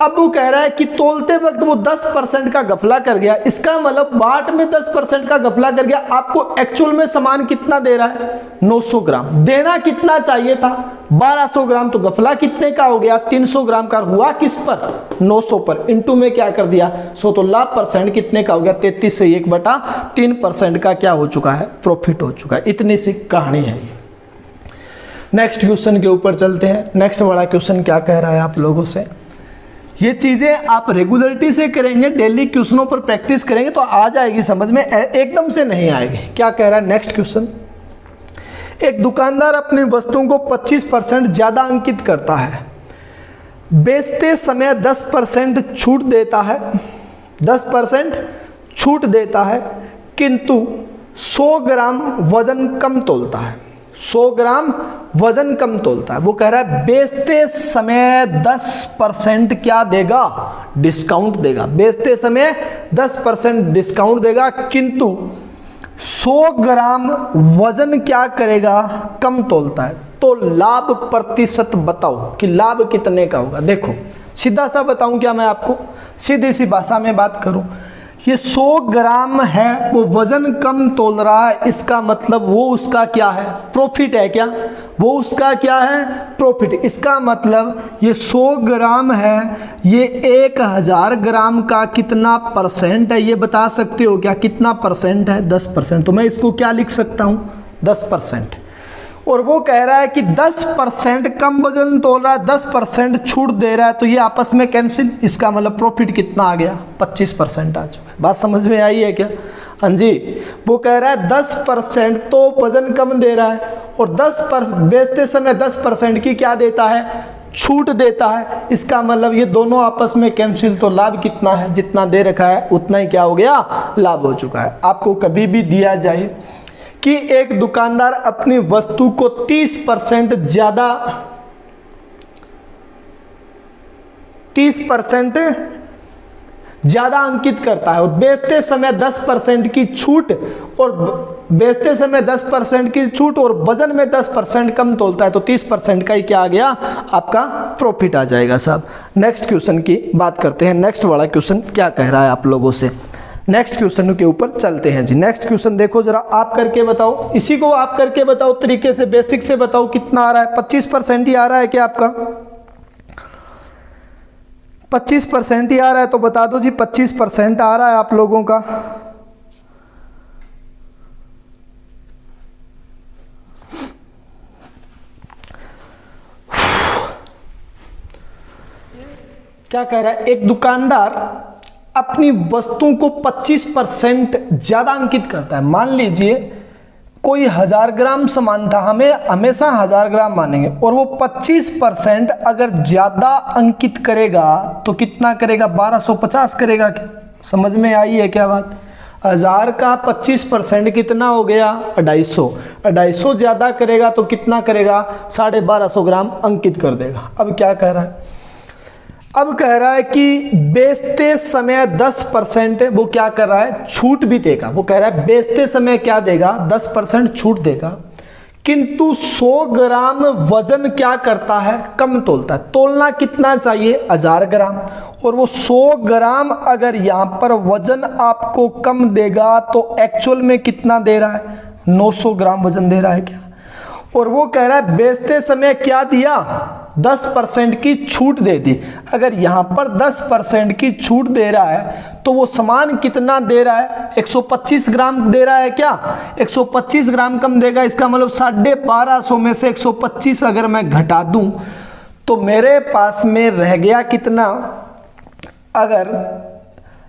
अब वो कह रहा है कि तोलते वक्त वो 10% का गफला कर गया, इसका मतलब बाट में 10% का गफला कर गया। आपको एक्चुअल में सामान कितना दे रहा है, 900 ग्राम। देना कितना चाहिए था, 1200 ग्राम। तो गफला कितने का हो गया, 300 ग्राम का। हुआ किस पर, 900 पर। इंटू में क्या कर दिया, 100। तो लाभ परसेंट कितने का हो गया, 33 से 1/3% का क्या हो चुका है, प्रॉफिट हो चुका है। इतनी सी कहानी है। नेक्स्ट क्वेश्चन के ऊपर चलते हैं। नेक्स्ट वाला क्वेश्चन क्या कह रहा है आप लोगों से, ये चीज़ें आप रेगुलरिटी से करेंगे, डेली क्वेश्चनों पर प्रैक्टिस करेंगे तो आ जाएगी समझ में, एकदम से नहीं आएगी। क्या कह रहा है नेक्स्ट क्वेश्चन, एक दुकानदार अपनी वस्तुओं को 25% ज़्यादा अंकित करता है, बेचते समय 10% छूट देता है, 10% छूट देता है, किंतु 100 ग्राम वजन कम तोलता है, 100 ग्राम वजन कम तोलता है। वो कह रहा है बेचते समय 10% क्या देगा, डिस्काउंट देगा। बेचते समय 10% डिस्काउंट देगा, किंतु 100 ग्राम वजन क्या करेगा, कम तोलता है। तो लाभ प्रतिशत बताओ कि लाभ कितने का होगा। देखो सीधा सा बताऊं क्या मैं आपको, सीधी सी भाषा में बात करूं, ये 100 ग्राम है, वो वजन कम तोल रहा है, इसका मतलब वो उसका क्या है, प्रॉफिट है। क्या वो उसका क्या है, प्रॉफिट। इसका मतलब ये 100 ग्राम है, ये 1000 ग्राम का कितना परसेंट है, ये बता सकते हो क्या, कितना परसेंट है, 10%। तो मैं इसको क्या लिख सकता हूँ, 10%। और वो कह रहा है कि 10% कम वजन तोल रहा है, 10% छूट दे रहा है, तो ये आपस में कैंसिल। इसका मतलब प्रॉफिट कितना आ गया, 25% आ चुका है। बात समझ में आई है क्या, हाँ जी। वो कह रहा है 10% तो वजन कम दे रहा है और 10% बेचते समय 10% की क्या देता है, छूट देता है, इसका मतलब ये दोनों आपस में कैंसिल, तो लाभ कितना है, जितना दे रखा है उतना ही क्या हो गया, लाभ हो चुका है। आपको कभी भी दिया जाए कि एक दुकानदार अपनी वस्तु को 30% ज्यादा अंकित करता है और बेचते समय 10% की छूट और वजन में 10% कम तोलता है, तो 30% का ही क्या आ गया, आपका प्रॉफिट आ जाएगा साहब। नेक्स्ट क्वेश्चन की बात करते हैं। नेक्स्ट वाला क्वेश्चन क्या कह रहा है आप लोगों से, नेक्स्ट क्वेश्चन के ऊपर चलते हैं जी। नेक्स्ट क्वेश्चन देखो जरा, आप करके बताओ, इसी को आप करके बताओ, तरीके से बेसिक से बताओ कितना आ रहा है। 25% ही आ रहा है क्या आपका, 25% ही आ रहा है, तो बता दो जी 25% आ रहा है आप लोगों का। क्या कह रहा है, एक दुकानदार अपनी वस्तुओं को 25% ज्यादा अंकित करता है। मान लीजिए कोई 1000 ग्राम सामान था, हमें हमेशा 1000 ग्राम मानेंगे, और वो 25% अगर ज्यादा अंकित करेगा तो कितना करेगा, 1250 करेगा। क्या समझ में आई है क्या बात? 1000 का 25% कितना हो गया, 250 ज्यादा करेगा तो कितना करेगा, 1250 ग्राम अंकित कर देगा। अब क्या कह रहा है, अब कह रहा है कि बेचते समय 10%, वो क्या कर रहा है, छूट भी देगा। वो कह रहा है बेचते समय क्या देगा, 10% छूट देगा, किंतु 100 ग्राम वजन क्या करता है, कम तोलता है। तोलना कितना चाहिए, 1000 ग्राम, और वो 100 ग्राम अगर यहाँ पर वजन आपको कम देगा तो एक्चुअल में कितना दे रहा है, 900 ग्राम वजन दे रहा है क्या। और वो कह रहा है बेचते समय क्या दिया, 10% की छूट दे दी। अगर यहाँ पर 10% की छूट दे रहा है तो वो सामान कितना दे रहा है, 125 ग्राम दे रहा है क्या, 125 ग्राम कम देगा। इसका मतलब 1250 में से 125 अगर मैं घटा दूं तो मेरे पास में रह गया कितना, अगर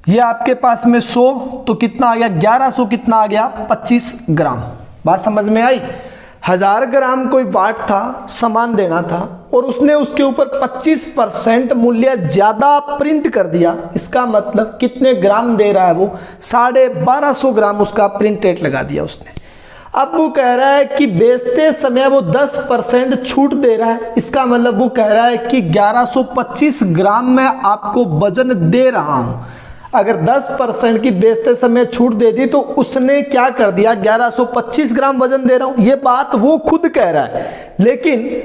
ये आपके पास में 100 तो कितना आ गया, 1100 कितना आ गया, 25 ग्राम। बात समझ में आई। 1000 ग्राम कोई वाट था, सामान देना था, और उसने उसके ऊपर 25% मूल्य ज्यादा प्रिंट कर दिया। इसका मतलब कितने ग्राम दे रहा है वो, 1250 ग्राम उसका प्रिंट रेट लगा दिया उसने। अब वो कह रहा है कि बेचते समय वो 10% छूट दे रहा है। इसका मतलब वो कह रहा है कि 1125 ग्राम में आपको वजन दे रहा हूं। अगर 10% की बेचते समय छूट दे दी तो उसने क्या कर दिया, 1125 ग्राम वजन दे रहा हूं। ये बात वो खुद कह रहा है, लेकिन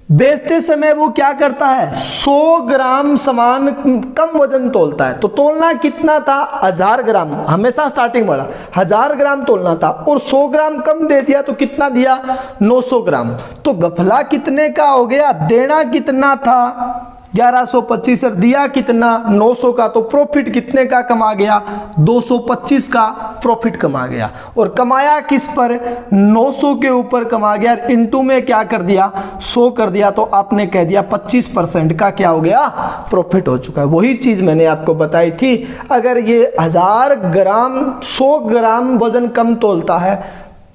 बेचते समय वो क्या करता है, 100 ग्राम सामान कम वजन तोलता है। तो तोलना कितना था, 1000 ग्राम, हमेशा स्टार्टिंग वाला 1000 ग्राम तोलना था, और 100 ग्राम कम दे दिया तो कितना दिया, 900 ग्राम। तो गफला कितने का हो गया, देना कितना था 1125 और दिया कितना 900 का, तो प्रॉफिट कितने का कमा गया, 225 का प्रॉफिट कमा गया। और कमाया किस पर, 900 के ऊपर कमा गया, इनटू में क्या कर दिया, 100 कर दिया, तो आपने कह दिया 25% का क्या हो गया, प्रॉफिट हो चुका है। वही चीज मैंने आपको बताई थी, अगर ये 1000 ग्राम 100 ग्राम वजन कम तोलता है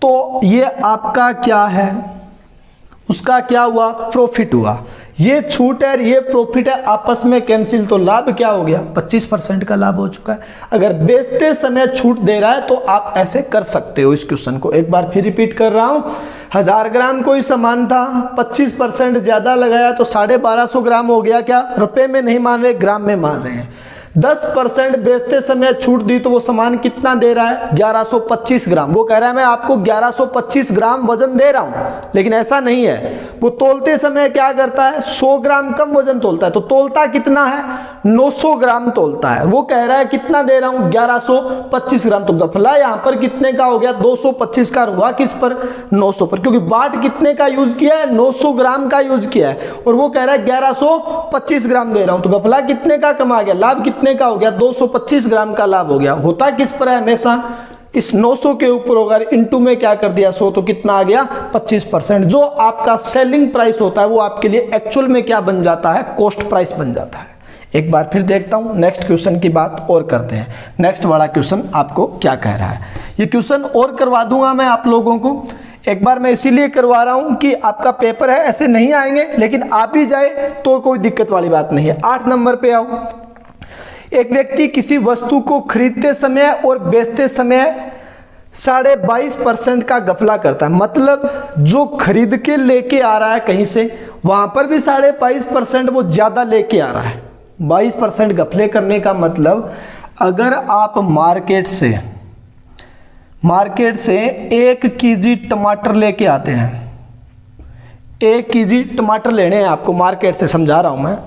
तो ये आपका क्या है, उसका क्या हुआ, प्रॉफिट हुआ। ये छूट है, ये प्रॉफिट है, आपस में कैंसिल, तो लाभ क्या हो गया, 25% का लाभ हो चुका है। अगर बेचते समय छूट दे रहा है तो आप ऐसे कर सकते हो। इस क्वेश्चन को एक बार फिर रिपीट कर रहा हूं, 1000 ग्राम कोई सामान था, 25% ज्यादा लगाया तो 1250 ग्राम हो गया। क्या रुपए में नहीं मान रहे, ग्राम में मान रहे हैं। 10% बेचते समय छूट दी तो वो सामान कितना दे रहा है, 1125 ग्राम। वो कह रहा है मैं आपको 1125 ग्राम वजन दे रहा हूं, लेकिन ऐसा नहीं है। वो तोलते समय क्या करता है, 100 ग्राम कम वजन तोलता है। तो तोलता कितना है, 900 ग्राम तोलता है। वो कह रहा है कितना दे रहा हूं, 1125 ग्राम। तो गफला यहां पर कितने का हो गया, 225 का हुआ किस पर, 900 पर, क्योंकि वाट कितने का यूज किया है, 900 ग्राम का यूज किया है। और वो कह रहा है 1125 ग्राम दे रहा हूं, तो गफला कितने का कमा गया, लाभ कितने का हो गया, 225 ग्राम का लाभ हो गया। होता किस पर है, हमेशा इस 900 के ऊपर होगा, इनटू में क्या कर दिया 100, तो कितना आ गया 25%। जो आपका सेलिंग प्राइस होता है वो आपके लिए एक्चुअल में क्या बन जाता है, कॉस्ट प्राइस बन जाता है। एक बार फिर देखता हूं, नेक्स्ट क्वेश्चन की बात और करते हैं। नेक्स्ट वाला क्वेश्चन आपको क्या कह रहा है, ये क्वेश्चन और करवा दूंगा मैं आप लोगों को। एक बार मैं इसीलिए करवा रहा हूं कि आपका पेपर है, ऐसे नहीं आएंगे, लेकिन आप ही जाए तो कोई दिक्कत वाली बात नहीं है। 8 नंबर पे आओ। एक व्यक्ति किसी वस्तु को खरीदते समय और बेचते समय 22.5% का गफला करता है। मतलब जो खरीद के लेके आ रहा है कहीं से, वहां पर भी 22.5% वो ज्यादा लेके आ रहा है। 22% गफले करने का मतलब, अगर आप मार्केट से 1 केजी टमाटर लेके आते हैं, 1 केजी टमाटर लेने हैं आपको मार्केट से, समझा रहा हूं मैं,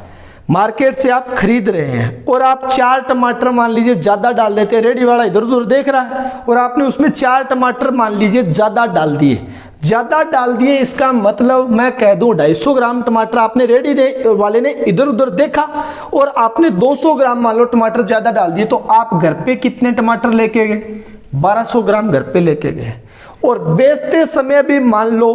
मार्केट से आप खरीद रहे हैं और आप 4 टमाटर मान लीजिए ज़्यादा डाल देते हैं। रेडी वाला इधर उधर देख रहा है और आपने उसमें 4 टमाटर मान लीजिए ज़्यादा डाल दिए। इसका मतलब मैं कह दूं 250 ग्राम टमाटर आपने रेडी वाले ने इधर उधर देखा और आपने 200 ग्राम मान लो टमाटर ज़्यादा डाल दिए, तो आप घर पे कितने टमाटर लेके गए? 1200 ग्राम घर पे लेके गए। और बेचते समय भी मान लो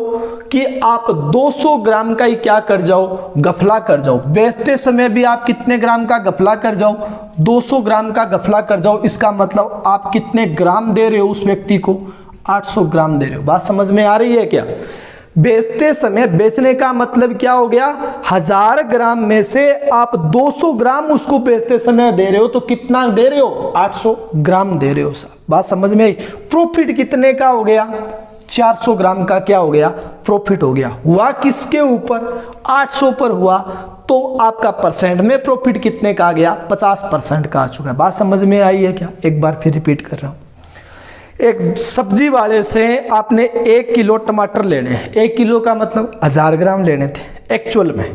कि आप 200 ग्राम का ही क्या कर जाओ, गफला कर जाओ। बेचते समय भी आप कितने ग्राम का गफला कर जाओ? 200 ग्राम का गफला कर जाओ। इसका मतलब आप कितने ग्राम दे रहे हो उस व्यक्ति को? 800 ग्राम दे रहे हो। बात समझ में आ रही है क्या? बेचते समय, बेचने का मतलब क्या हो गया? 1000 ग्राम में से आप 200 ग्राम उसको बेचते समय दे रहे हो, तो कितना दे रहे हो? 800 ग्राम दे रहे हो। साहब बात समझ में आई? प्रॉफिट कितने का हो गया? 400 ग्राम का क्या हो गया? प्रॉफिट हो गया। हुआ किसके ऊपर? 800 पर हुआ। तो आपका परसेंट में प्रॉफिट कितने का आ गया? 50% का आ चुका है। बात समझ में आई है क्या? एक बार फिर रिपीट कर रहा हूं। एक सब्जी वाले से आपने 1 किलो टमाटर लेने हैं। 1 किलो का मतलब 1000 ग्राम लेने थे एक्चुअल में,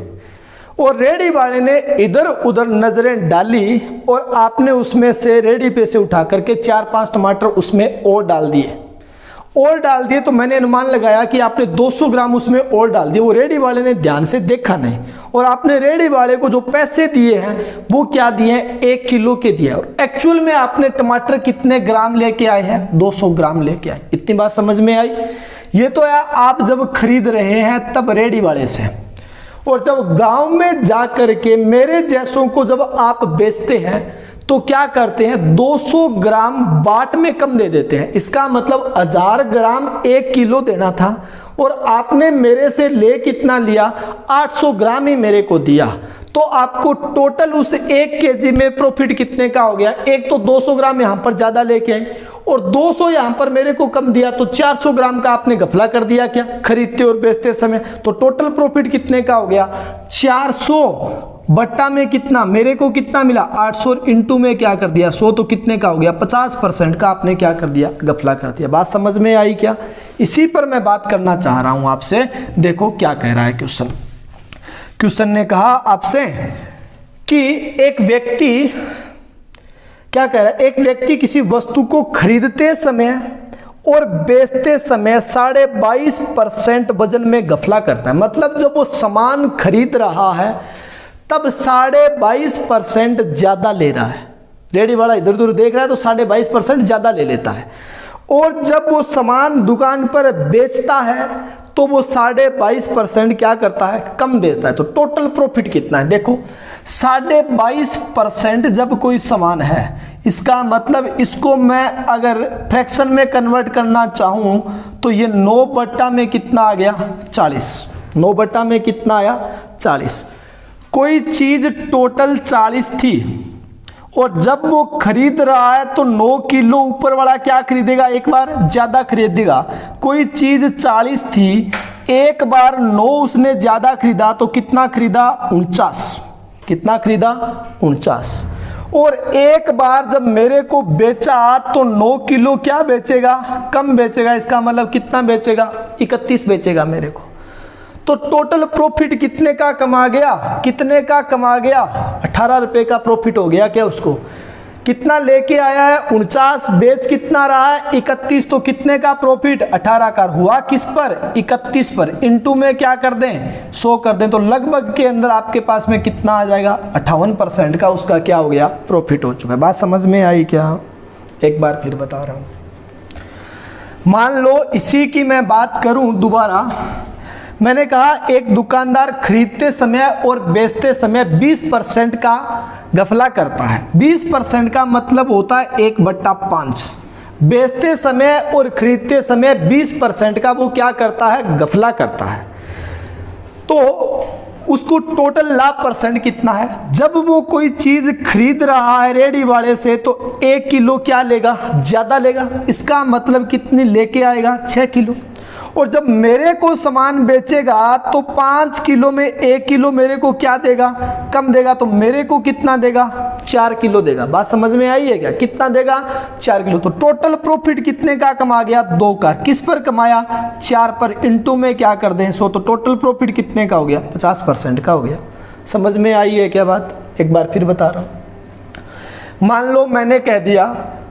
और रेडी वाले ने इधर उधर नजरें डाली और आपने उसमें से रेडी पे से उठा करके 4-5 टमाटर उसमें और डाल दिए। तो मैंने अनुमान लगाया कि आपने 200 ग्राम उसमें और डाल दिए। वो रेडी वाले ने ध्यान से देखा नहीं, और आपने रेडी वाले को जो पैसे दिए हैं वो क्या दिए हैं? 1 किलो के दिए। और एक्चुअल में आपने टमाटर कितने ग्राम लेके आए हैं? 200 ग्राम लेके आए। इतनी बात समझ में आई? ये तो यार आप जब खरीद रहे हैं तब रेडी वाले से, और जब गांव में जा करके मेरे जैसों को जब आप बेचते हैं तो क्या करते हैं? 200 ग्राम बाट में कम दे देते हैं। इसका मतलब 1000 ग्राम 1 किलो देना था और आपने मेरे से ले कितना लिया? 800 ग्राम ही मेरे को दिया। तो आपको टोटल उस 1 केजी में प्रॉफिट कितने का हो गया? एक तो 200 ग्राम यहां पर ज्यादा लेके आए और 200 यहां पर मेरे को कम दिया, तो 400 ग्राम का आपने घपला कर दिया क्या? खरीदते और बेचते समय। तो टोटल प्रॉफिट कितने का हो गया? 400 बट्टा में कितना? मेरे को कितना मिला? 800 इंटू में क्या कर दिया? 100, तो कितने का हो गया? 50% का आपने क्या कर दिया? गफला कर दिया। बात समझ में आई क्या? इसी पर मैं बात करना चाह रहा हूं आपसे। देखो क्या कह रहा है क्वेश्चन ने कहा आपसे कि एक व्यक्ति क्या कह रहा है? एक व्यक्ति किसी वस्तु को खरीदते समय और बेचते समय 22.5% वजन में गफला करता है। मतलब जब वो सामान खरीद रहा है तब 22.5% ज्यादा ले रहा है। रेडी वाला इधर उधर देख रहा है तो 22.5% ज्यादा ले लेता है, और जब वो सामान दुकान पर बेचता है तो वो 22.5% क्या करता है? कम बेचता है। तो टोटल प्रॉफिट कितना है? देखो 22.5% जब कोई सामान है, इसका मतलब इसको मैं अगर फ्रैक्शन में कन्वर्ट करना चाहूं तो ये 9 बट्टा में कितना आ गया? 40। 9 बट्टा में कितना आया? 40। कोई चीज टोटल 40 थी और जब वो खरीद रहा है तो 9 किलो ऊपर वाला क्या खरीदेगा? एक बार ज्यादा खरीदेगा। कोई चीज 40 थी, एक बार 9 उसने ज्यादा खरीदा, तो कितना खरीदा? 49। कितना खरीदा? 49। और एक बार जब मेरे को बेचा तो 9 किलो क्या बेचेगा? कम बेचेगा। इसका मतलब कितना बेचेगा? 31 बेचेगा मेरे को। तो टोटल प्रॉफिट कितने का कमा गया? कितने का कमा गया? 18 रुपए का प्रॉफिट हो गया क्या उसको? कितना लेके आया है? 49, बेच कितना रहा है? 31। तो कितने का प्रॉफिट? 18 का। हुआ किस पर? 31 पर। इंटू में क्या कर दें? 100 कर दें। तो लगभग के अंदर आपके पास में कितना आ जाएगा? 58% का उसका क्या हो गया? प्रॉफिट हो चुका है। बात समझ में आई क्या? एक बार फिर बता रहा हूं। मान लो इसी की मैं बात करूं दोबारा। मैंने कहा एक दुकानदार खरीदते समय और बेचते समय 20% का गफला करता है। 20% का मतलब होता है 1/5। बेचते समय और खरीदते समय 20% का वो क्या करता है, गफला करता है। तो उसको टोटल लाभ परसेंट कितना है, जब वो कोई चीज खरीद रहा है रेडी वाले से तो 1 किलो क्या लेगा, ज्यादा लेगा, इसका मतलब कितनी लेके आएगा, 6 किलो। और जब मेरे को सामान बेचेगा तो 5 किलो में 1 किलो मेरे को क्या देगा, कम देगा, तो मेरे को कितना देगा, 4 किलो देगा। बात समझ में आई है क्या, कितना देगा, 4 किलो। तो टोटल प्रॉफिट कितने का कमा गया, 2 का। किस पर कमाया, 4 पर, इंटू में क्या कर दें 100, तो टोटल प्रॉफिट कितने का हो गया, 50% का हो गया। समझ में आई है क्या बात, एक बार फिर बता रहा हूं। मान लो मैंने कह दिया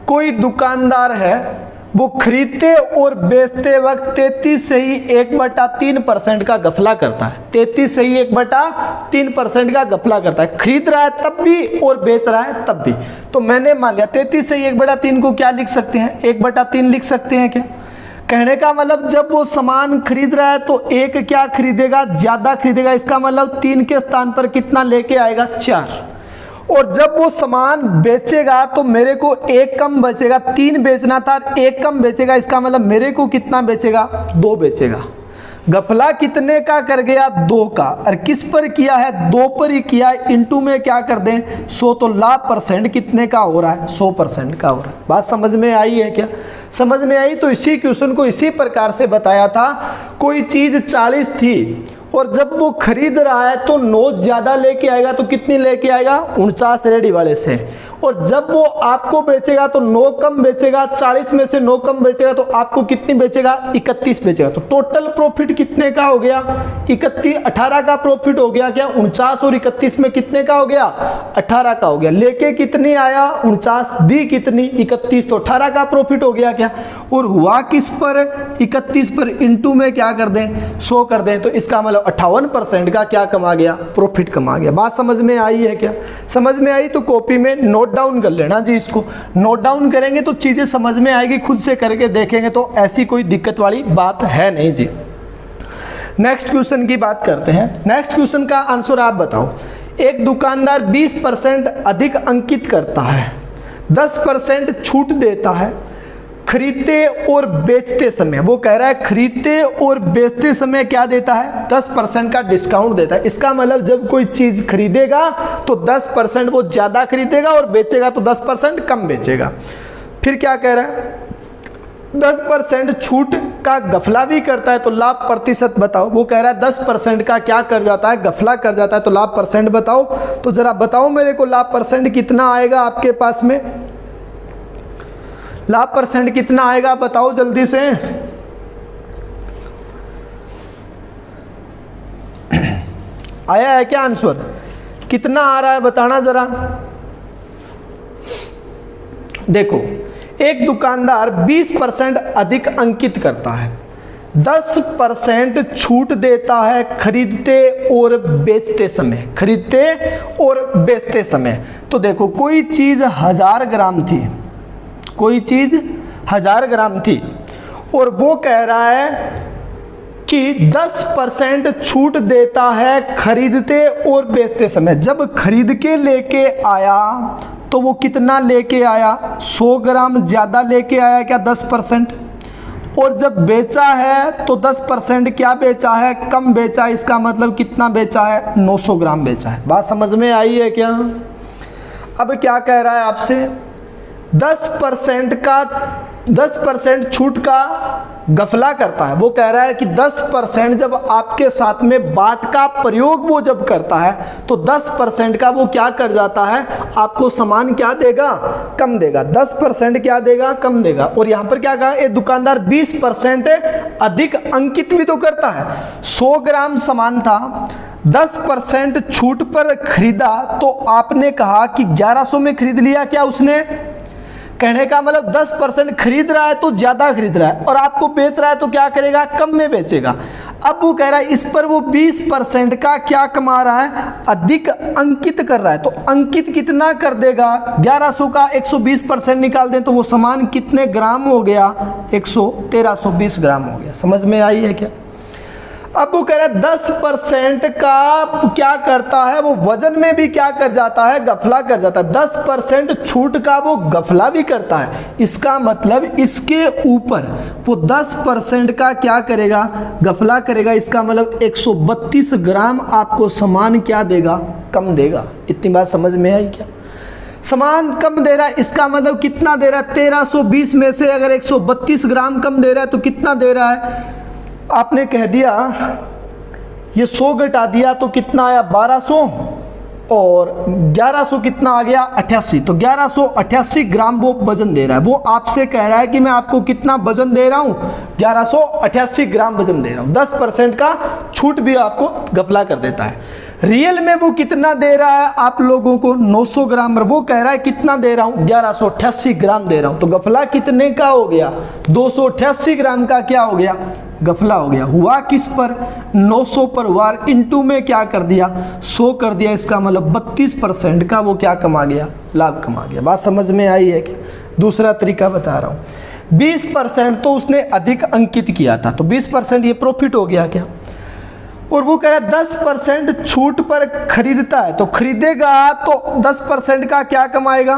कोई दुकानदार है, वो खरीदते और बेचते वक्त 33 से ही 1/3% का गफला करता है। 33 से ही 1/3% का गफला करता है, खरीद रहा है तब भी और बेच रहा है तब भी। तो मैंने मान लिया 33 से 1/3 को क्या लिख सकते हैं, 1/3 लिख सकते हैं क्या। कहने का मतलब जब वो सामान खरीद रहा है तो 1 क्या खरीदेगा, ज्यादा खरीदेगा, इसका मतलब 3 के स्थान पर कितना लेके आएगा, 4। और जब वो सामान बेचेगा तो मेरे को 1 कम बचेगा, 3 बेचना था, 1 कम बेचेगा, इसका मतलब मेरे को कितना बेचेगा, 2 बेचेगा। गफला कितने का कर गया, 2 का। और किस पर किया है, 2 पर ही किया है, इंटू में क्या कर दें 100, तो लाभ परसेंट कितने का हो रहा है, 100% का हो रहा है। बात समझ में आई है क्या, समझ में आई। तो इसी क्वेश्चन को इसी प्रकार से बताया था, कोई चीज 40 थी और जब वो खरीद रहा है तो 9 ज्यादा लेके आएगा, तो कितनी लेके आएगा, 49 रेडी वाले से। और जब वो आपको बेचेगा तो 9 कम बेचेगा, 40 में से 9 कम बेचेगा तो आपको कितनी बेचेगा, 31 बेचेगा। तो टोटल प्रॉफिट कितने का हो गया, 18 का प्रॉफिट हो गया क्या, 49 और 31 में कितने का हो गया, 18 का हो गया। लेके कितनी आया, 49, दी कितनी, 31, तो 18 का प्रॉफिट हो गया क्या। और हुआ किस पर, 31 पर, इंटू में क्या कर दें 100 कर दें, तो इसका मतलब 58% का क्या कमा गया, प्रॉफिट कमा गया। बात समझ में आई है क्या, समझ में आई तो कॉपी में नोट डाउन कर लेना जी। इसको नोट डाउन करेंगे तो चीजें समझ में आएगी, खुद से करके देखेंगे तो ऐसी कोई दिक्कत वाली बात है नहीं जी। नेक्स्ट क्वेश्चन की बात करते हैं। नेक्स्ट क्वेश्चन का आंसर आप बताओ। एक दुकानदार 20% अधिक अंकित करता है, 10% छूट देता है खरीदते और बेचते समय। वो कह रहा है खरीदते और बेचते समय क्या देता है, 10% का डिस्काउंट देता है। इसका मतलब जब कोई चीज खरीदेगा तो 10% वो ज्यादा खरीदेगा और बेचेगा तो 10% कम बेचेगा। फिर क्या कह रहा है, 10% छूट का गफला भी करता है, तो लाभ प्रतिशत बताओ। वो कह रहा है 10% का क्या कर जाता है, गफला कर जाता है, तो लाभ परसेंट बताओ। तो जरा बताओ मेरे को लाभ परसेंट कितना आएगा आपके पास में, लाभ परसेंट कितना आएगा बताओ जल्दी से। आया है क्या आंसर, कितना आ रहा है बताना जरा। देखो एक दुकानदार 20% अधिक अंकित करता है, 10% छूट देता है खरीदते और बेचते समय, खरीदते और बेचते समय। तो देखो कोई चीज 1000 ग्राम थी, कोई चीज 1000 ग्राम थी और वो कह रहा है कि 10% छूट देता है खरीदते और बेचते समय। जब खरीद के लेके आया तो वो कितना लेके आया, 100 ग्राम ज्यादा लेके आया क्या, 10%। और जब बेचा है तो 10% क्या बेचा है, कम बेचा। इसका मतलब कितना बेचा है, 900 ग्राम बेचा है। बात समझ में आई है क्या। अब क्या कह रहा है आपसे, 10% छूट का गफला करता है। वो कह रहा है कि 10% जब आपके साथ में बाट का प्रयोग वो जब करता है तो 10% का वो क्या कर जाता है, आपको सामान क्या देगा, कम देगा। 10% क्या देगा, कम देगा। और यहाँ पर क्या कहा, ये दुकानदार 20% अधिक अंकित भी तो करता है। 100 ग्राम सामान था, 10% छूट पर खरीदा तो आपने कहा कि 1100 में खरीद लिया क्या उसने। कहने का मतलब 10% खरीद रहा है तो ज्यादा खरीद रहा है और आपको बेच रहा है तो क्या करेगा, कम में बेचेगा। अब वो कह रहा है इस पर वो 20% का क्या कमा रहा है, अधिक अंकित कर रहा है। तो अंकित कितना कर देगा, 1100 का 120% निकाल दें तो वो सामान कितने ग्राम हो गया, 1320 ग्राम हो गया। समझ में आई है क्या। अब वो कह रहा है 10% का क्या करता है, वो वजन में भी क्या कर जाता है, गफला कर जाता है। 10% छूट का वो गफला भी करता है। इसका मतलब इसके ऊपर वो 10% का क्या करेगा, गफला करेगा। इसका मतलब 132 ग्राम आपको सामान क्या देगा, कम देगा। इतनी बात समझ में आई क्या? सामान कम दे रहा है, इसका मतलब कितना दे रहा है, 1320 में से अगर 132 ग्राम कम दे रहा है तो कितना दे रहा है। आपने कह दिया ये 100 घटा दिया तो कितना आया 1200, और 1100 कितना आ गया 88। तो 1188 ग्राम वो वजन दे रहा है। वो आपसे कह रहा है कि मैं आपको कितना वजन दे रहा हूँ, 1188 ग्राम वजन दे रहा हूँ। 10% का छूट भी आपको गफला कर देता है। रियल में वो कितना दे रहा है आप लोगों को, 900 ग्राम। वो कह रहा है कितना दे रहा हूँ, 1188 ग्राम दे रहा हूँ। तो गफला कितने का हो गया, 288 ग्राम का क्या हो गया, गफला हो गया। हुआ किस पर, 900 पर हुआ, इनटू में क्या कर दिया, 100 कर दिया। इसका मतलब 32% का वो क्या कमा गया, लाभ कमा गया। बात समझ में आई है क्या? दूसरा तरीका बता रहा हूँ। 20% तो उसने अधिक अंकित किया था, तो 20% ये प्रॉफिट हो गया क्या। और वो कह रहा है 10% छूट पर खरीदता है, तो खरीदेगा तो 10% का क्या कमाएगा,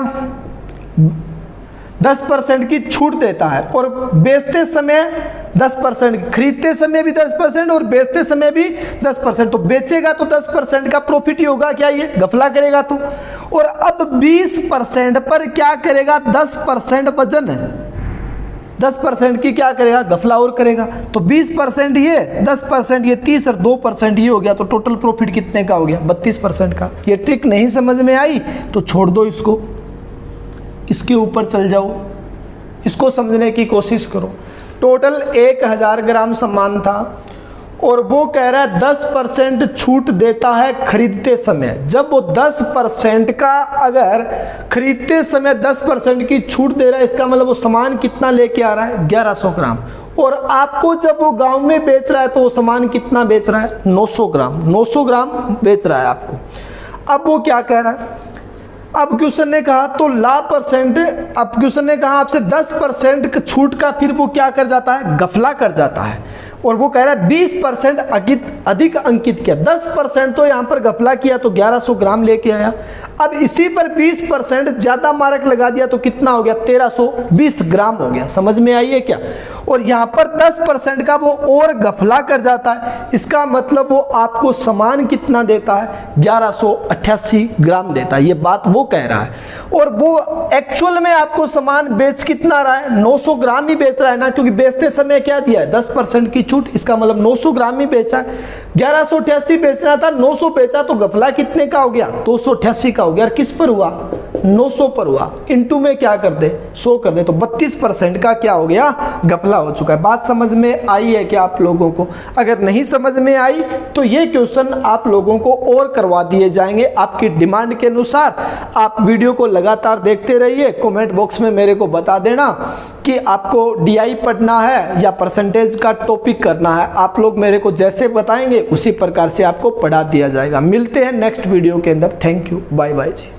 10% की छूट देता है। और बेचते समय 10%, खरीदते समय भी 10% और बेचते समय भी 10%। तो बेचेगा तो 10% का प्रॉफिट ही होगा क्या, ये गफला करेगा तो। और अब 20% पर क्या करेगा, 10% वजन है, 10% की क्या करेगा, गफला और करेगा। तो 20% ये, 10% ये, 30 और 2% ये हो गया। तो टोटल प्रॉफिट कितने का हो गया, 32% का। ये ट्रिक नहीं समझ में आई तो छोड़ दो इसको, इसके ऊपर चल जाओ, इसको समझने की कोशिश करो। टोटल 1000 ग्राम सामान था और वो कह रहा है 10% छूट देता है खरीदते समय। जब वो 10% का अगर खरीदते समय 10% की छूट दे रहा है, इसका मतलब वो सामान कितना लेके आ रहा है, 1100 ग्राम। और आपको जब वो गांव में बेच रहा है तो वो सामान कितना बेच रहा है, 900 ग्राम, 900 ग्राम बेच रहा है आपको। अब वो क्या कह रहा है, अब क्वेश्चन ने कहा तो लाभ परसेंट, अब क्वेश्चन ने कहा आपसे 10% छूट का फिर वो क्या कर जाता है, गफला कर जाता है। और वो कह रहा है 20% अधिक अंकित किया। 10% तो यहाँ पर गफला किया तो 1100 ग्राम लेके आया। अब इसी पर 20% ज़्यादा मार्क लगा दिया तो कितना हो गया, 1320 ग्राम हो गया। समझ में आई है क्या? और यहाँ पर 10% का वो और गफला कर जाता है। इसका मतलब वो आपको सामान कितना देता है, 1188 ग्राम देता है। ये बात वो कह रहा है। और वो एक्चुअल में आपको सामान बेच कितना रहा है, 900 ग्राम ही बेच रहा है ना, क्योंकि बेचते समय क्या दिया है, 10% की छूट। इसका मतलब 900 ग्राम ही बेचा है। 1188 बेचना था, 900 बेचा तो गफला कितने का हो गया, 288 का हो गया। और किस पर हुआ, 900 पर हुआ। इनटू में क्या कर दे, 100 कर दे, तो 32% का क्या हो गया, गफला हो चुका है। बात समझ में आई है क्या आप लोगों को? अगर नहीं समझ में आई तो ये क्वेश्चन आप लोगों को और करवा दिए जाएंगे आपकी डिमांड के अनुसार। आप वीडियो को लगातार देखते रहिए। कमेंट बॉक्स में मेरे को बता देना कि आपको डीआई पढ़ना है या परसेंटेज का टॉपिक करना है। आप लोग मेरे को जैसे बताएंगे उसी प्रकार से आपको पढ़ा दिया जाएगा। मिलते हैं नेक्स्ट वीडियो के अंदर। Thank you, bye bye ji.